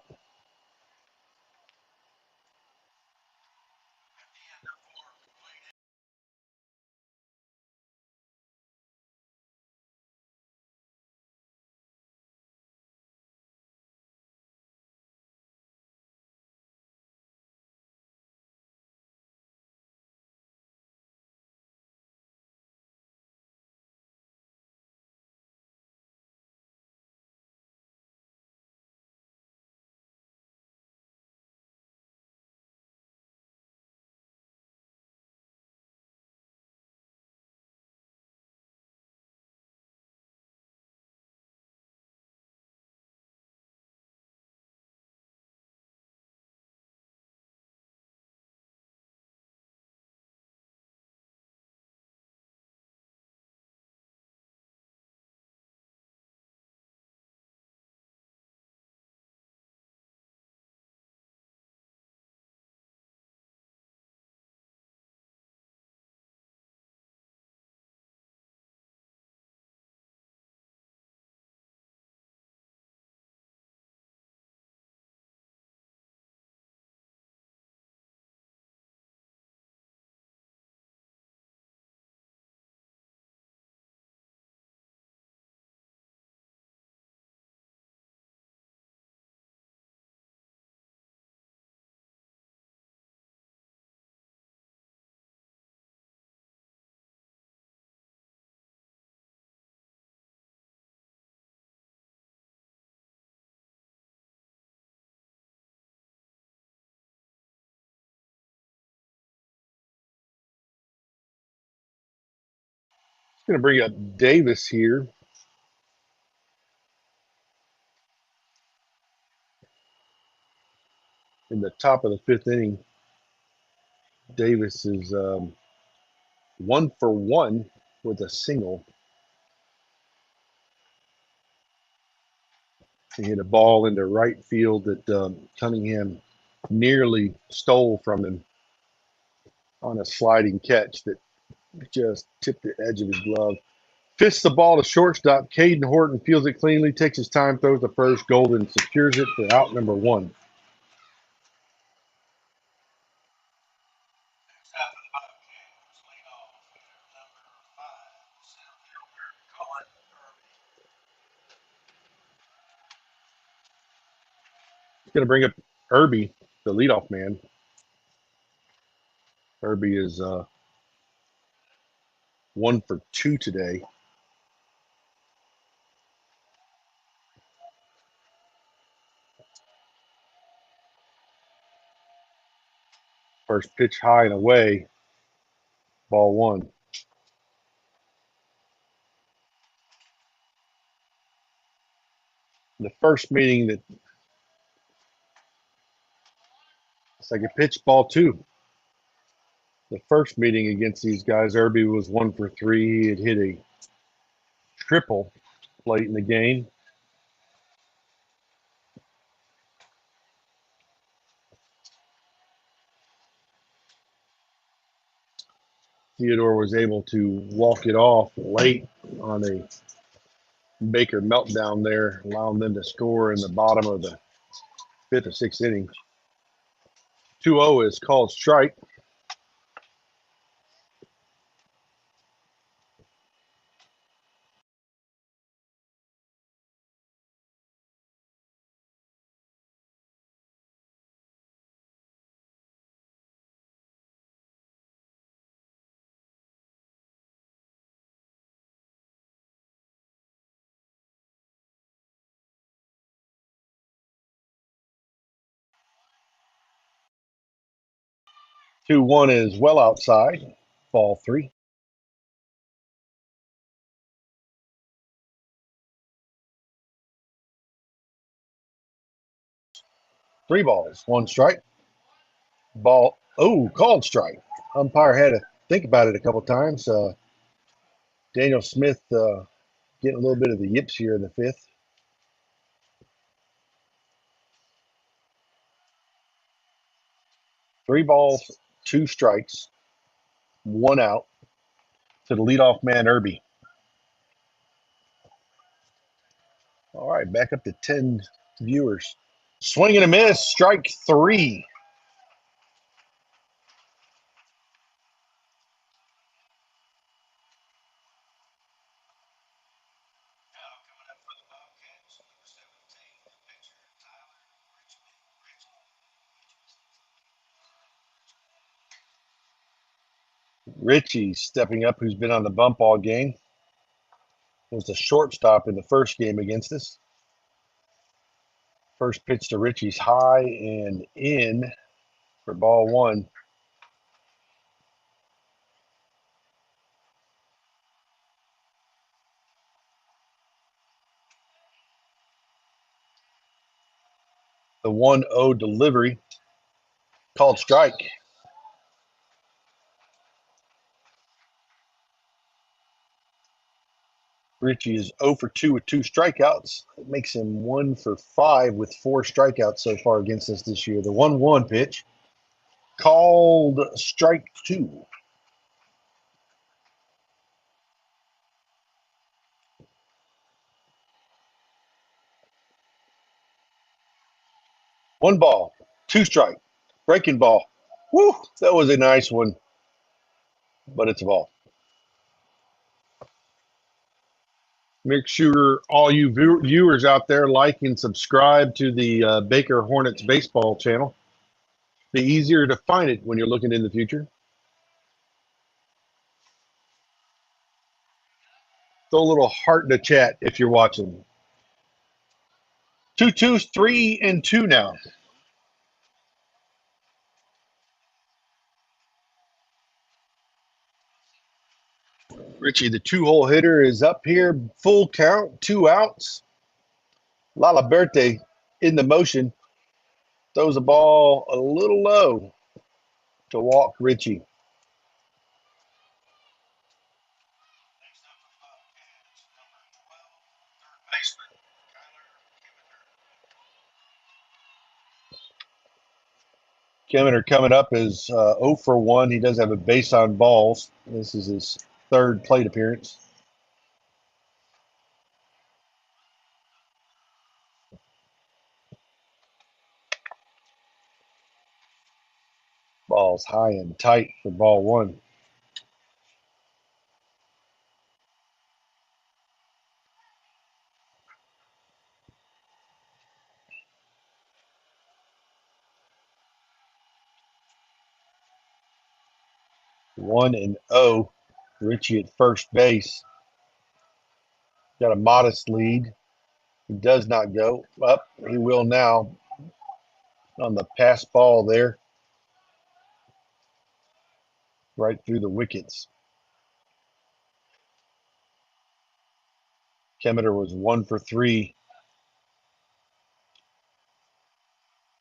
It's going to bring up Davis here. In the top of the fifth inning. Davis is 1 for 1 with a single. He hit a ball into right field that Cunningham nearly stole from him on a sliding catch that just tipped the edge of his glove. Fists the ball to shortstop. Caden Horton fields it cleanly, takes his time, throws the first. Golden secures it for out number 1. Next out for the Bobcats, lead off hitter number 5, center fielder Colin Irby. He's going to bring up Irby, the leadoff man. Irby is 1 for 2 today. First pitch high and away, ball 1. The first meeting that second pitch, ball 2. The first meeting against these guys, Irby was 1 for 3. He had hit a triple late in the game. Theodore was able to walk it off late on a Baker meltdown there, allowing them to score in the bottom of the 5th or 6th inning. 2-0 is called strike. Two one is well outside, ball 3. Three balls, 1 strike. Ball, called strike. Umpire had to think about it a couple times. Daniel Smith getting a little bit of the yips here in the 5th. 3 balls, 2 strikes, 1 out to the leadoff man, Irby. All right, back up to 10 viewers. Swing and a miss, strike 3. Now coming up for the Bobcats, number 17, pitcher Tyler Richie stepping up, who's been on the bump all game. Was the shortstop in the first game against us. First pitch to Richie's high and in for ball 1. The 1-0 delivery, called strike. Richie is 0 for 2 with 2 strikeouts. It makes him 1 for 5 with 4 strikeouts so far against us this year. The 1-1 pitch, called strike 2. One ball, 2 strike, breaking ball. Woo, that was a nice one, but it's a ball. Make sure all you viewers out there like and subscribe to the Baker Hornets baseball channel. Be easier to find it when you're looking in the future. Throw a little heart in the chat if you're watching. 2-2, 3-2 now. Richie, the 2-hole hitter, is up here. Full count, 2 outs. Lala Berte in the motion. Throws the ball a little low to walk Richie. Kemeter coming up is 0 for 1. He does have a base on balls. This is his third plate appearance. Ball's high and tight for ball 1. One and 0. Richie at first base. Got a modest lead. He does not go up. He will now on the pass ball there. Right through the wickets. Kemeter was 1 for 3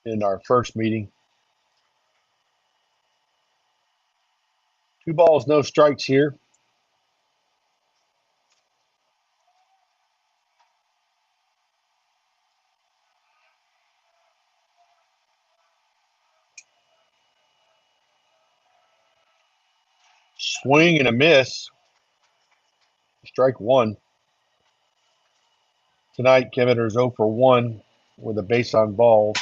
in our first meeting. 2 balls, no strikes here. Swing and a miss. Strike 1. Tonight, Kemeter is 0 for 1 with a base on balls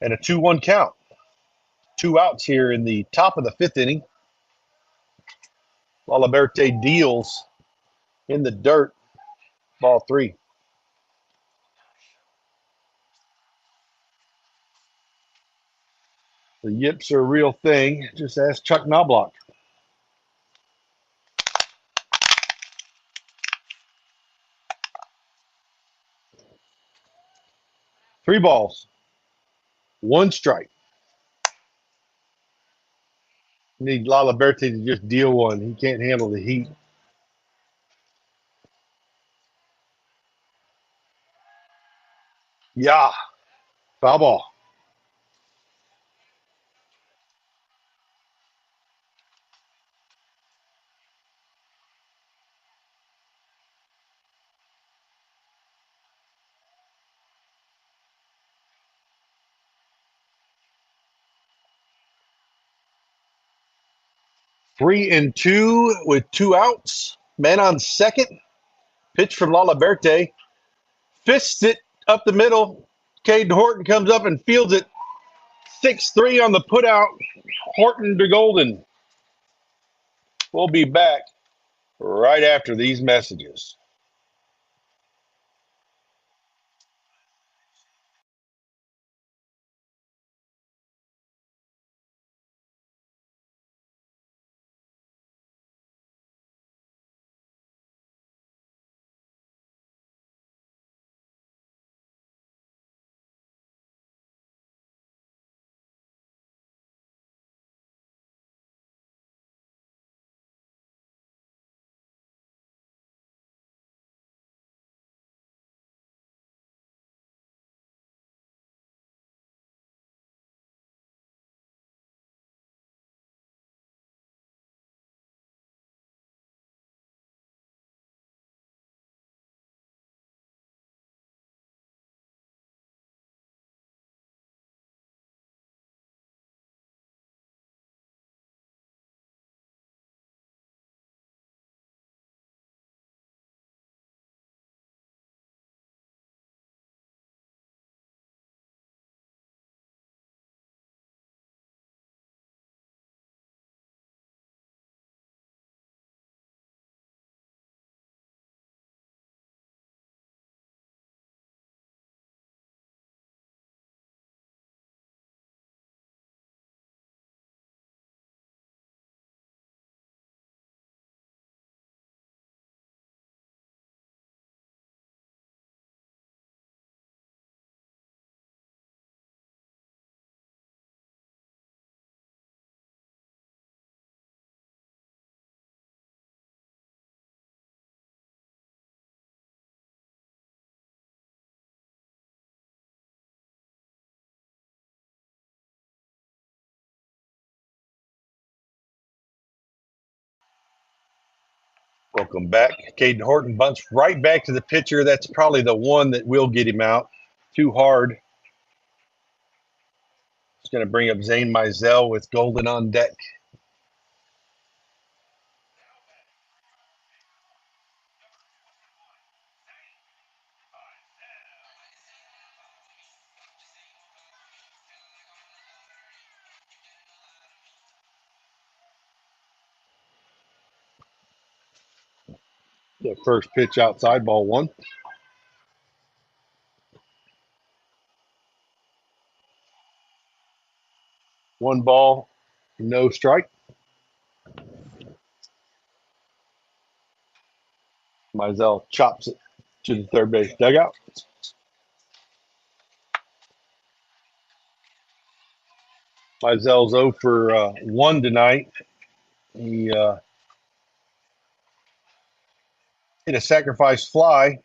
and a 2-1 count. 2 outs here in the top of the 5th inning. Laliberte deals in the dirt. Ball 3. The yips are a real thing. Just ask Chuck Knobloch. Three balls. 1 strike. Need Laliberte to just deal one. He can't handle the heat. Yeah. Foul ball. Three and 2 with 2 outs. Man on second. Pitch from Laliberte. Fists it up the middle. Caden Horton comes up and fields it. 6-3 on the putout. Horton to Golden. We'll be back right after these messages. Welcome back. Caden Horton bunts right back to the pitcher. That's probably the one that will get him out. Too hard. It's going to bring up Zane Mizell with Golden on deck. The first pitch outside, ball one. One ball, no strike. Mizell chops it to the third base dugout. Mizell's 0 for 1 tonight. He hit a sacrifice fly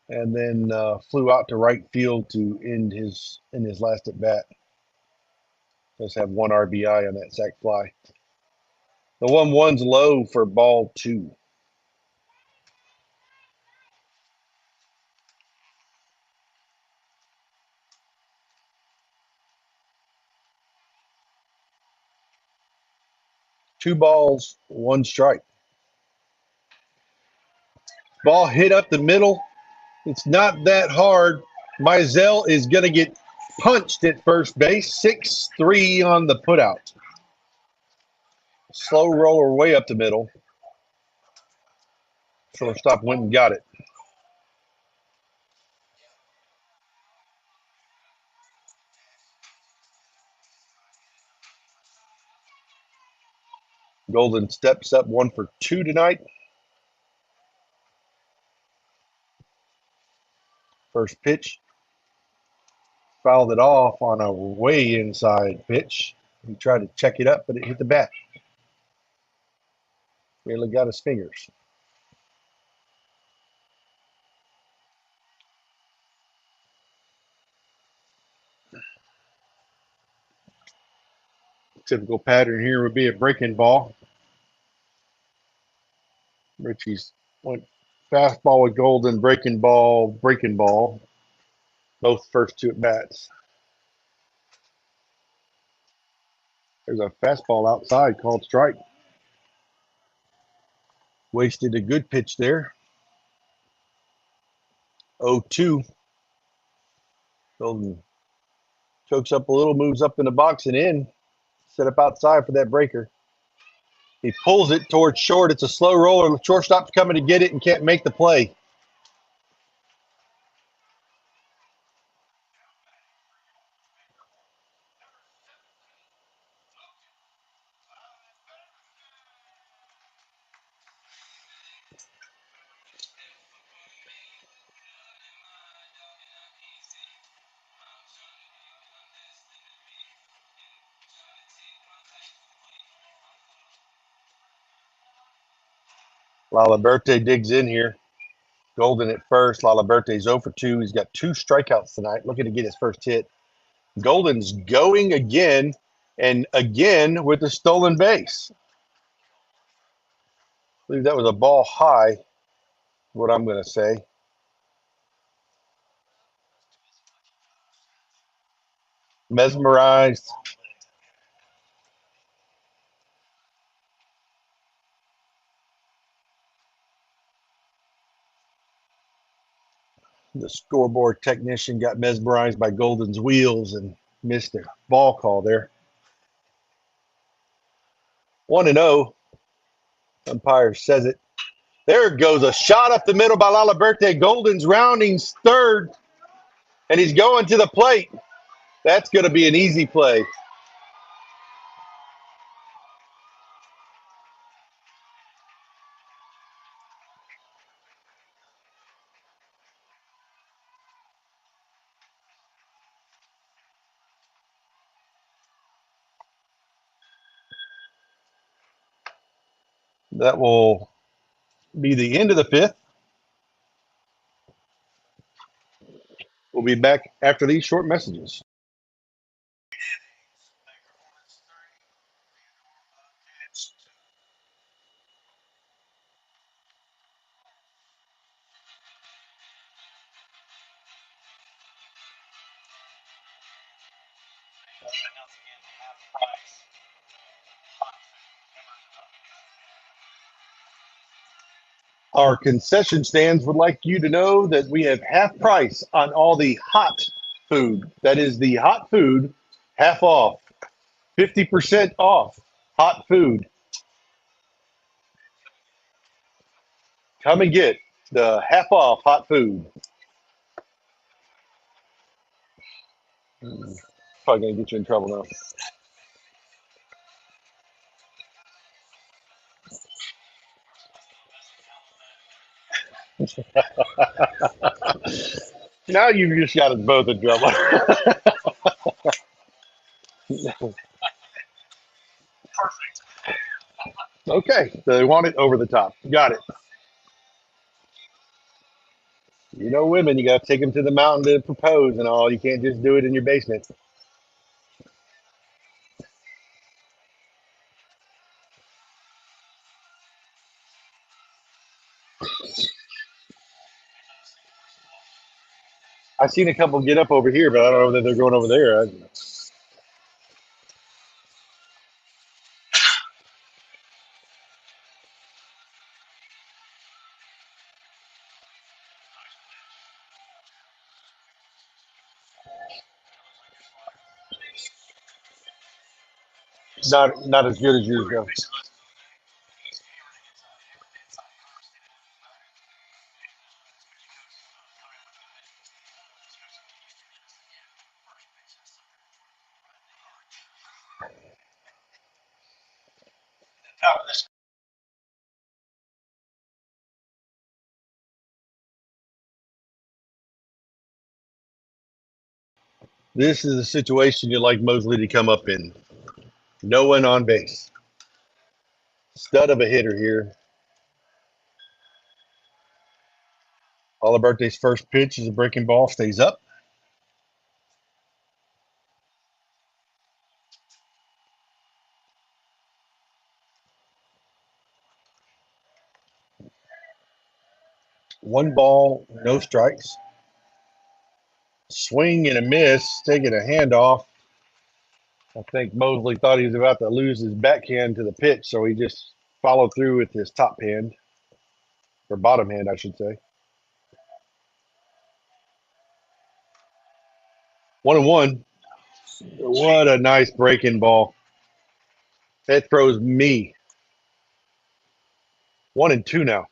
and then flew out to right field to end his last at bat. Does have 1 RBI on that sac fly. The 1-1's low for ball 2. Two balls, 1 strike. Ball hit up the middle. It's not that hard. Mizell is going to get punched at first base. 6-3 on the putout. Slow roller way up the middle. Shortstop went and got it. Golden steps up 1 for 2 tonight. First pitch. Fouled it off on a way inside pitch. He tried to check it up, but it hit the bat. Really got his fingers. Typical pattern here would be a breaking ball. Richie's went fastball with Golden, breaking ball. Both first 2 at bats. There's a fastball outside called strike. Wasted a good pitch there. 0-2. Golden chokes up a little, moves up in the box and in. Set up outside for that breaker. He pulls it towards short. It's a slow roller. The shortstop's coming to get it and can't make the play. Laliberte digs in here. Golden at first. Laliberte's 0 for 2. He's got 2 strikeouts tonight, looking to get his first hit. Golden's going again and again with the stolen base. I believe that was a ball high, what I'm going to say. Mesmerized. The scoreboard technician got mesmerized by Golden's wheels and missed a ball call there. 1-0. Umpire says it. There goes a shot up the middle by Laliberte. Golden's rounding third, and he's going to the plate. That's going to be an easy play. That will be the end of the 5th. We'll be back after these short messages. Our concession stands would like you to know that we have half price on all the hot food. That is the hot food, half off, 50% off hot food. Come and get the half off hot food. Probably gonna get you in trouble now. Now you've just got us both in trouble. Perfect. Okay, so they want it over the top. Got it. You know, women, you got to take them to the mountain to propose and all. You can't just do it in your basement. I've seen a couple get up over here, but I don't know whether they're going over there. Not as good as yours, though. Top of this. This is a situation you'd like Mosley to come up in. No one on base. Stud of a hitter here. Aliberte's first pitch is a breaking ball, stays up. One ball, no strikes. Swing and a miss, taking a handoff. I think Mosley thought he was about to lose his backhand to the pitch, so he just followed through with his top hand, or bottom hand, I should say. 1-1. What a nice breaking ball. That throws me. 1-2 now.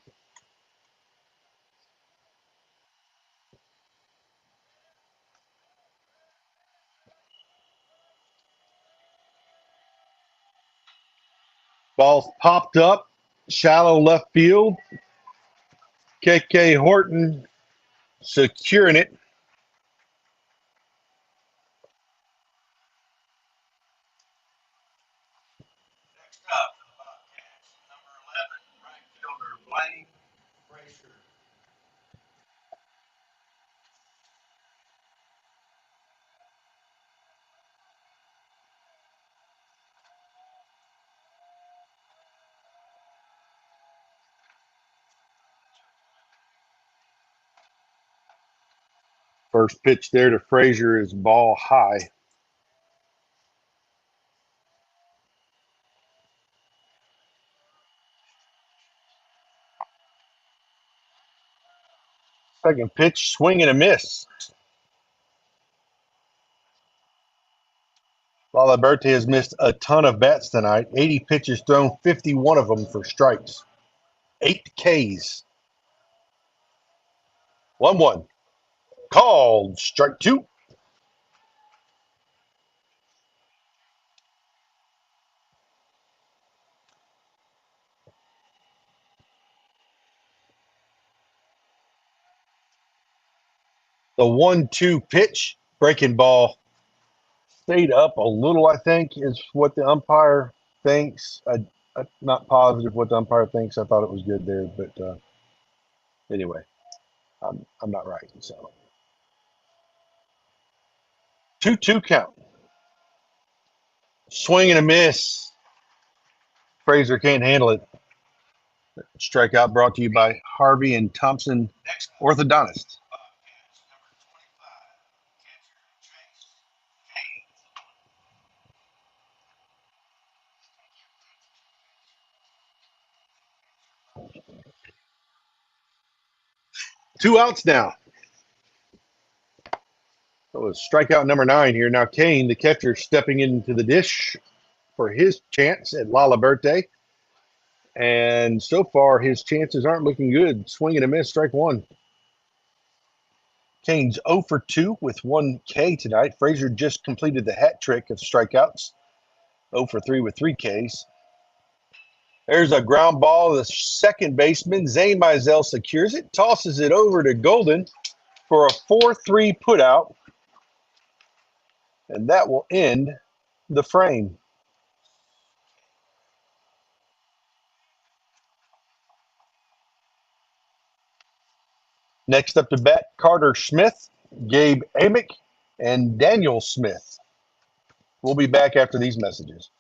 Ball's popped up, shallow left field. KK Horton securing it. Next up, for the Bobcats, number 11, right fielder Blaine Frazier. First pitch there to Frazier is ball high. Second pitch, swing and a miss. Valverde has missed a ton of bats tonight. 80 pitches thrown, 51 of them for strikes. 8 Ks. 1-1. Called. Strike 2. The 1-2 pitch, breaking ball, stayed up a little, I think, is what the umpire thinks. I'm not positive what the umpire thinks. I thought it was good there, but anyway, I'm not right. So 2-2 count. Swing and a miss. Fraser can't handle it. Strikeout brought to you by Harvey and Thompson Next up, Orthodontist. Bobcats, number 25, catcher Chase Kane. 2 outs now. That was strikeout number 9 here. Now Kane, the catcher, stepping into the dish for his chance at La Liberte. And so far, his chances aren't looking good. Swing and a miss, strike 1. Kane's 0 for 2 with 1 K tonight. Frazier just completed the hat trick of strikeouts. 0 for 3 with 3 Ks. There's a ground ball. The second baseman, Zane Mizell, secures it, tosses it over to Golden for a 4-3 putout. And that will end the frame. Next up to bat, Carter Smith, Gabe Amick, and Daniel Smith. We'll be back after these messages.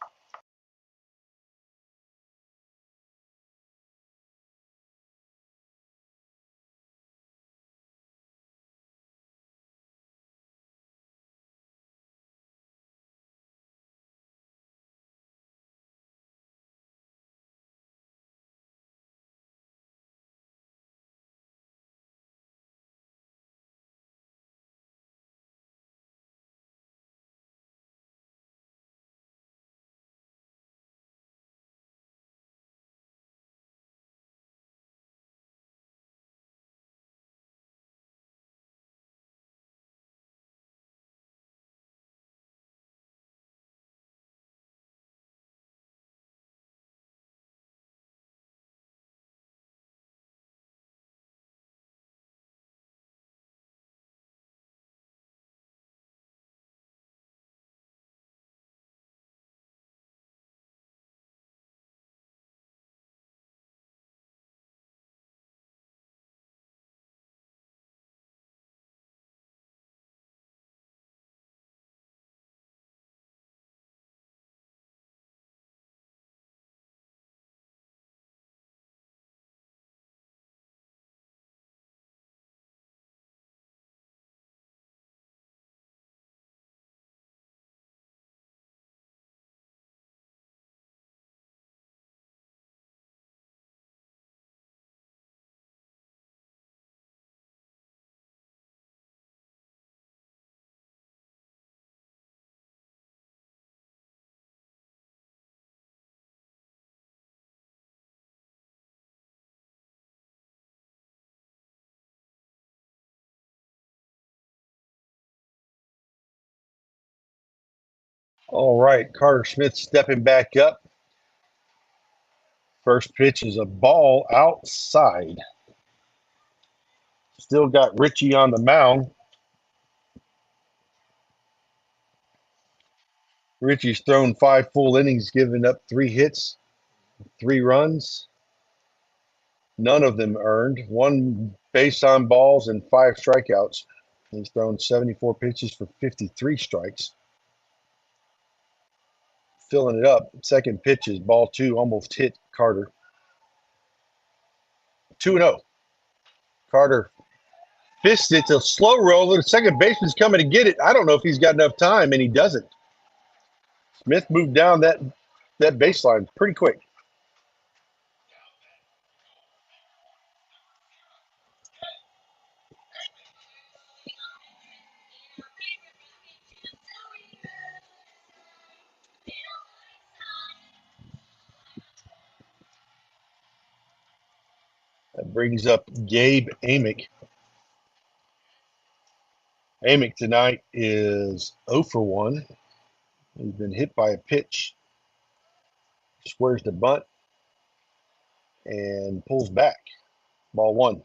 All right, Carter Smith stepping back up. First pitch is a ball outside. Still got Richie on the mound. Richie's thrown 5 full innings, given up 3 hits, 3 runs. None of them earned. 1 base on balls and 5 strikeouts. He's thrown 74 pitches for 53 strikes. Filling it up. Second pitch is ball 2, almost hit Carter. 2-0. Carter fists it. It's a slow roller. The second baseman's coming to get it. I don't know if he's got enough time, and he doesn't. Smith moved down that baseline pretty quick. That brings up Gabe Amick. Amick tonight is 0 for 1. He's been hit by a pitch. Squares the bunt and pulls back. Ball 1.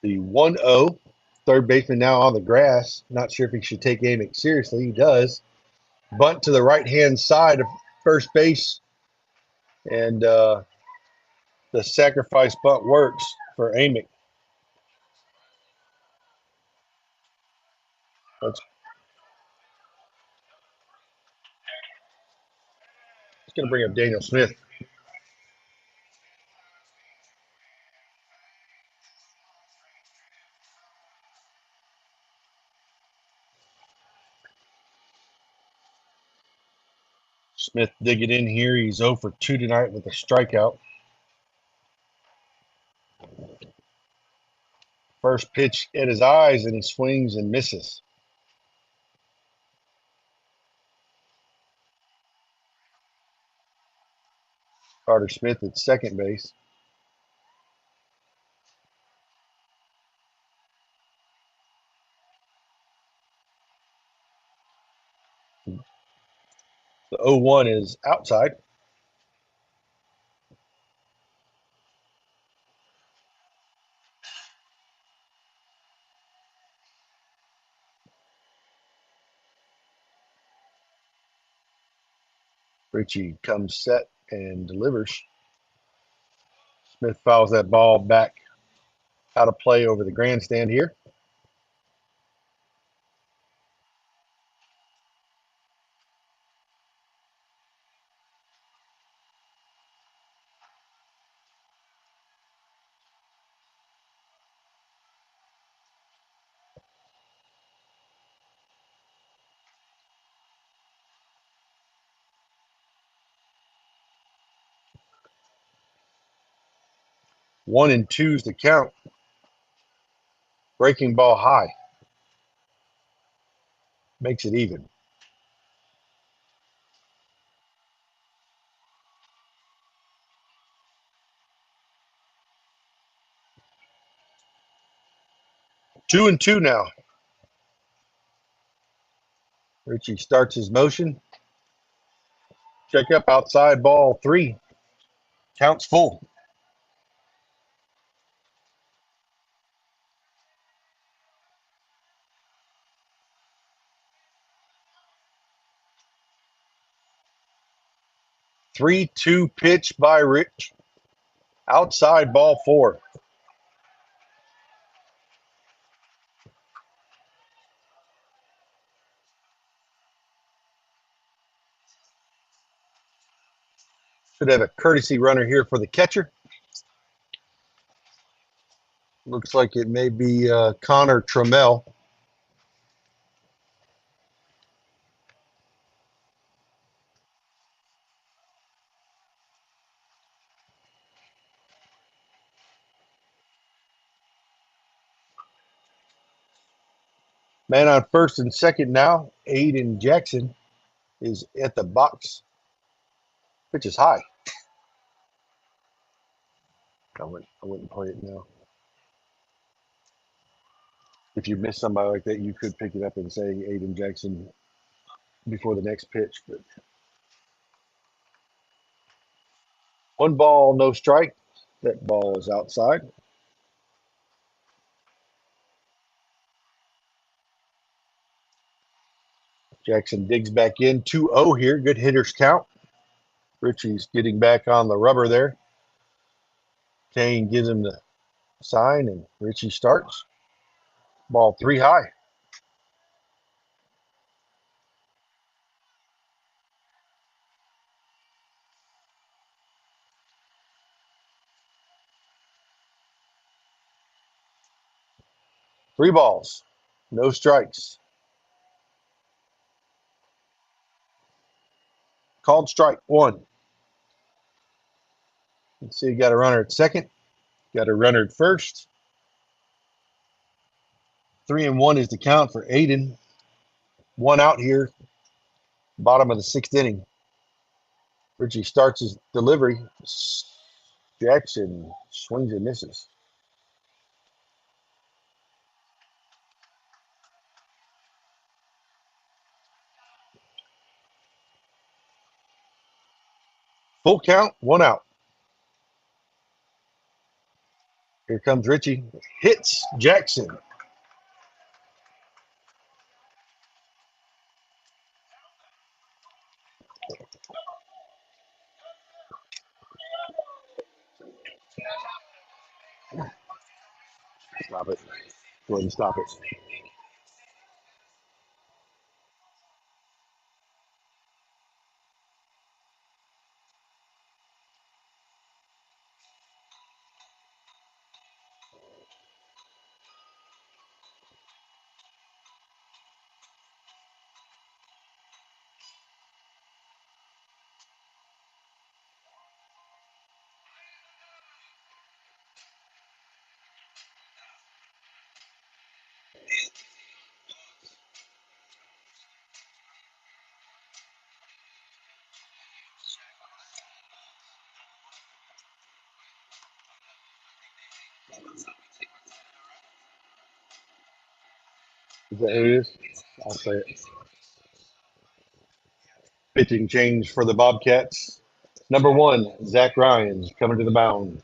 The 1-0. Third baseman now on the grass. Not sure if he should take Amick seriously. He does. Bunt to the right-hand side of first base. And the sacrifice bunt works for Amick. It's going to bring up Daniel Smith. Smith digging in here. He's 0 for 2 tonight with a strikeout. First pitch at his eyes, and he swings and misses. Carter Smith at second base. The 0-1 is outside. Richie comes set and delivers. Smith fouls that ball back out of play over the grandstand here. One and two's the count. Breaking ball high. Makes it even. Two and two now. Richie starts his motion. Check up outside ball 3. Counts full. Three-two pitch by Rich. Outside ball 4. Should have a courtesy runner here for the catcher. Looks like it may be Connor Trammell. Man on first and second now. Aiden Jackson is at the box. Pitch is high. I wouldn't play it now. If you miss somebody like that, you could pick it up and say Aiden Jackson before the next pitch. But 1 ball, no strike. That ball is outside. Jackson digs back in. 2-0 here. Good hitters count. Richie's getting back on the rubber there. Kane gives him the sign, and Richie starts. Ball 3 high. Three balls, no strikes. Called strike 1. Let's see, you got a runner at second. Got a runner at first. 3-1 is the count for Aiden. 1 out here, bottom of the 6th inning. Richie starts his delivery. Jackson swings and misses. Full count, 1 out. Here comes Richie. Hits Jackson. Stop it. Go ahead and stop it. Is that who it is? I'll say it. Pitching change for the Bobcats. Number 1, Zach Ryan coming to the mound.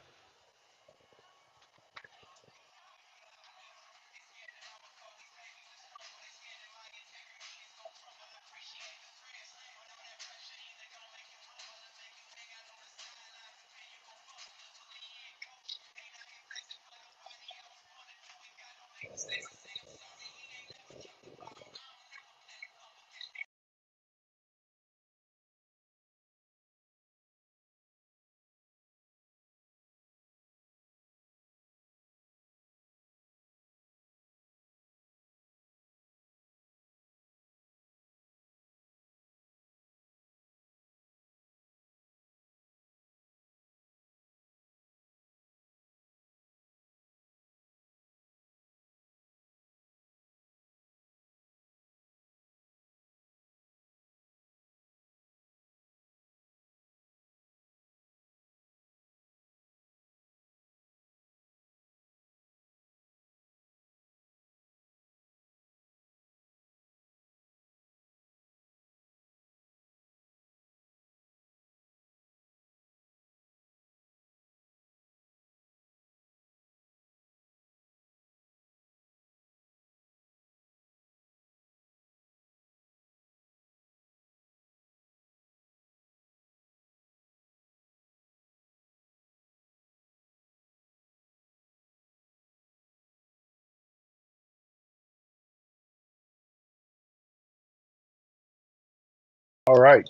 All right.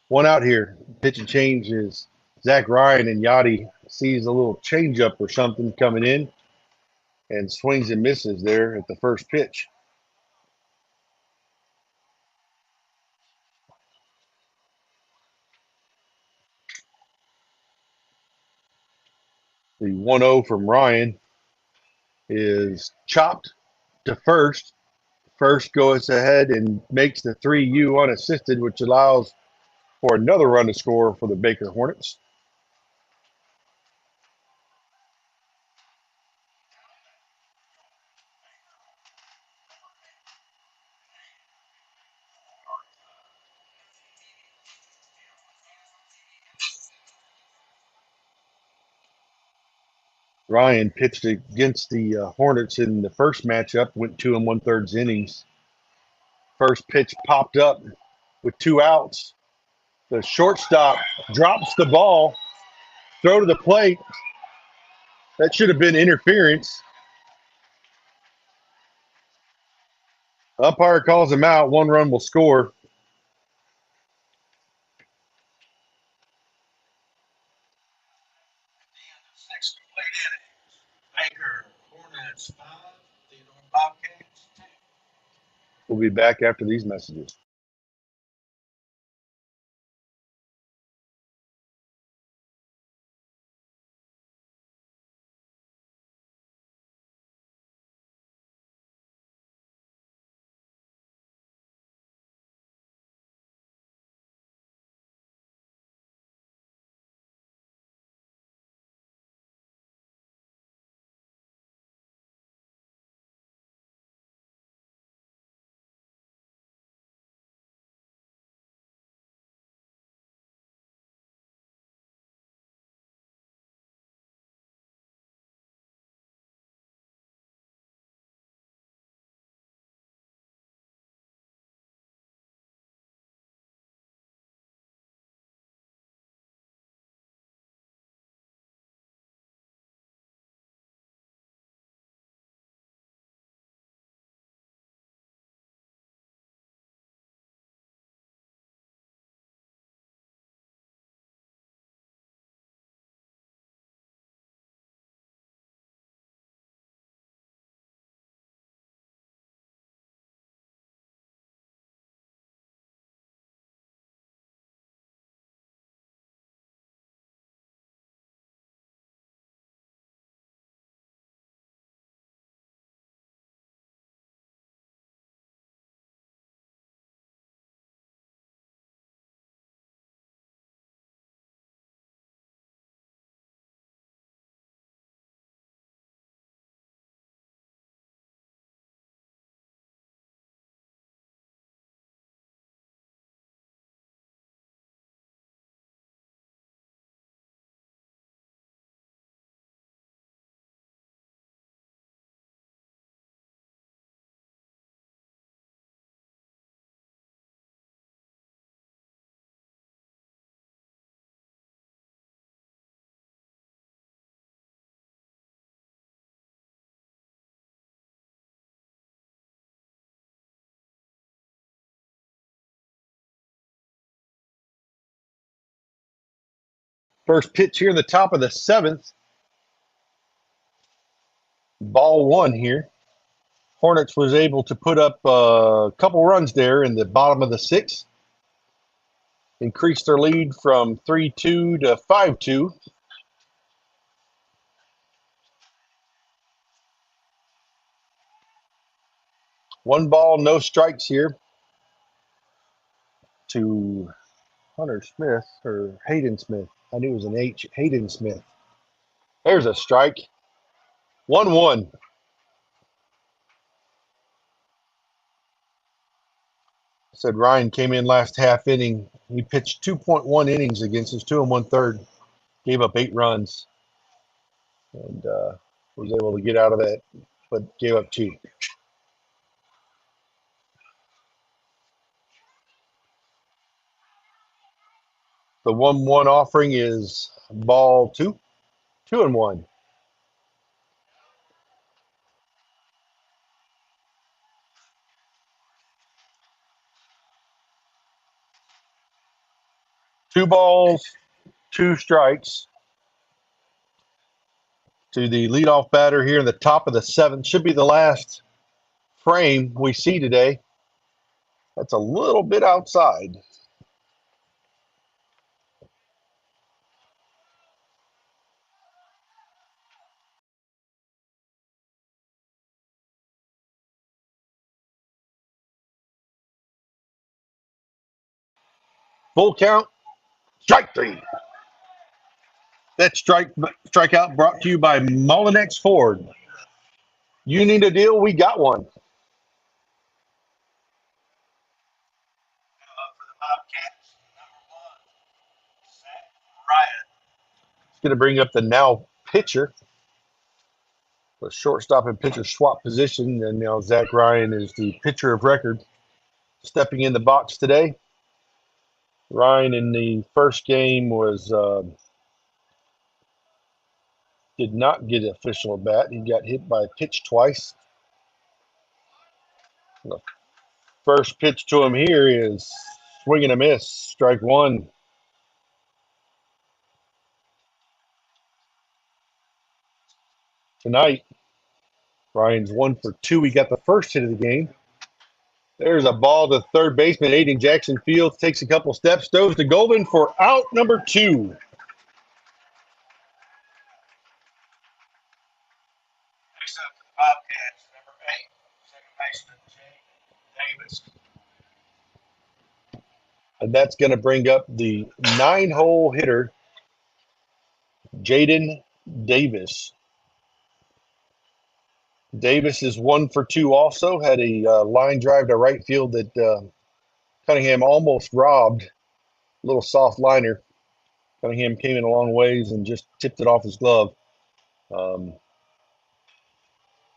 One out here. Pitching change is Zach Ryan, and Yachty sees a little changeup or something coming in and swings and misses there at the first pitch. The 1-0 from Ryan is chopped to first. First goes ahead and makes the 3U unassisted, which allows for another run to score for the Baker Hornets. Ryan pitched against the Hornets in the first matchup, went 2 1/3 innings. First pitch popped up with 2 outs. The shortstop drops the ball, throw to the plate. That should have been interference. Umpire calls him out. 1 run will score. At the end of 6 complete innings, Baker Hornets 5, Theodore Bobcats 2. We'll be back after these messages. First pitch here in the top of the 7th. Ball 1 here. Hornets was able to put up a couple runs there in the bottom of the 6th. Increased their lead from 3-2 to 5-2. One ball, no strikes here to Hunter Smith or Hayden Smith. I knew it was an H. Hayden Smith. There's a strike. 1-1. Said Ryan came in last half inning. He pitched 2.1 innings against us, 2 1/3. Gave up 8 runs and was able to get out of that, but gave up 2. The 1-1 offering is ball 2, 2-1. Two balls, 2 strikes to the leadoff batter here in the top of the 7th. Should be the last frame we see today. That's a little bit outside. Full count, strike 3. That strikeout brought to you by Mullinex Ford. You need a deal, we got one. For the Bobcats, number 1, Zach Ryan. It's going to bring up the now pitcher. The shortstop and pitcher swap position, and now Zach Ryan is the pitcher of record stepping in the box today. Ryan in the first game was did not get an official at bat. He got hit by a pitch twice. The first pitch to him here is swing and a miss, strike 1. Tonight, Ryan's 1 for 2. He got the first hit of the game. There's a ball to third baseman. Aiden Jackson Fields takes a couple steps, throws to Golden for out number 2. Next up for the Bobcats, number 8, second baseman Jaden Davis. And that's going to bring up the 9-hole hitter, Jaden Davis. Davis is 1 for 2 also. Had a line drive to right field that Cunningham almost robbed. A little soft liner. Cunningham came in a long ways and just tipped it off his glove. And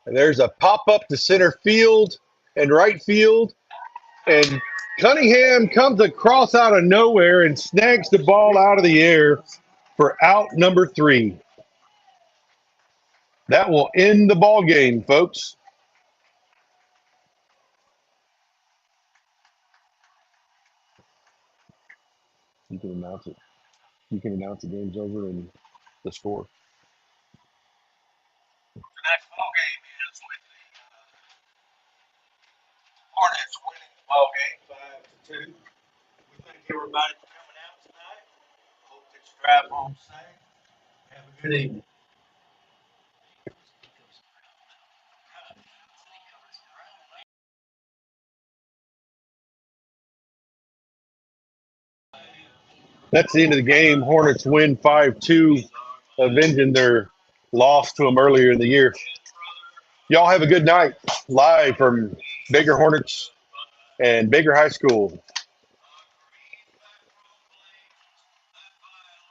there's a pop-up to center field and right field. And Cunningham comes across out of nowhere and snags the ball out of the air for out number 3. That will end the ball game, folks. You can announce it. You can announce the game's over and the score. The next ball game is with the Hornets winning the ball game 5-2. We thank everybody for coming out tonight. Hope that you drive home safe. Have a good evening. That's the end of the game. Hornets win 5-2, avenging their loss to them earlier in the year. Y'all have a good night. Live from Baker Hornets and Baker High School.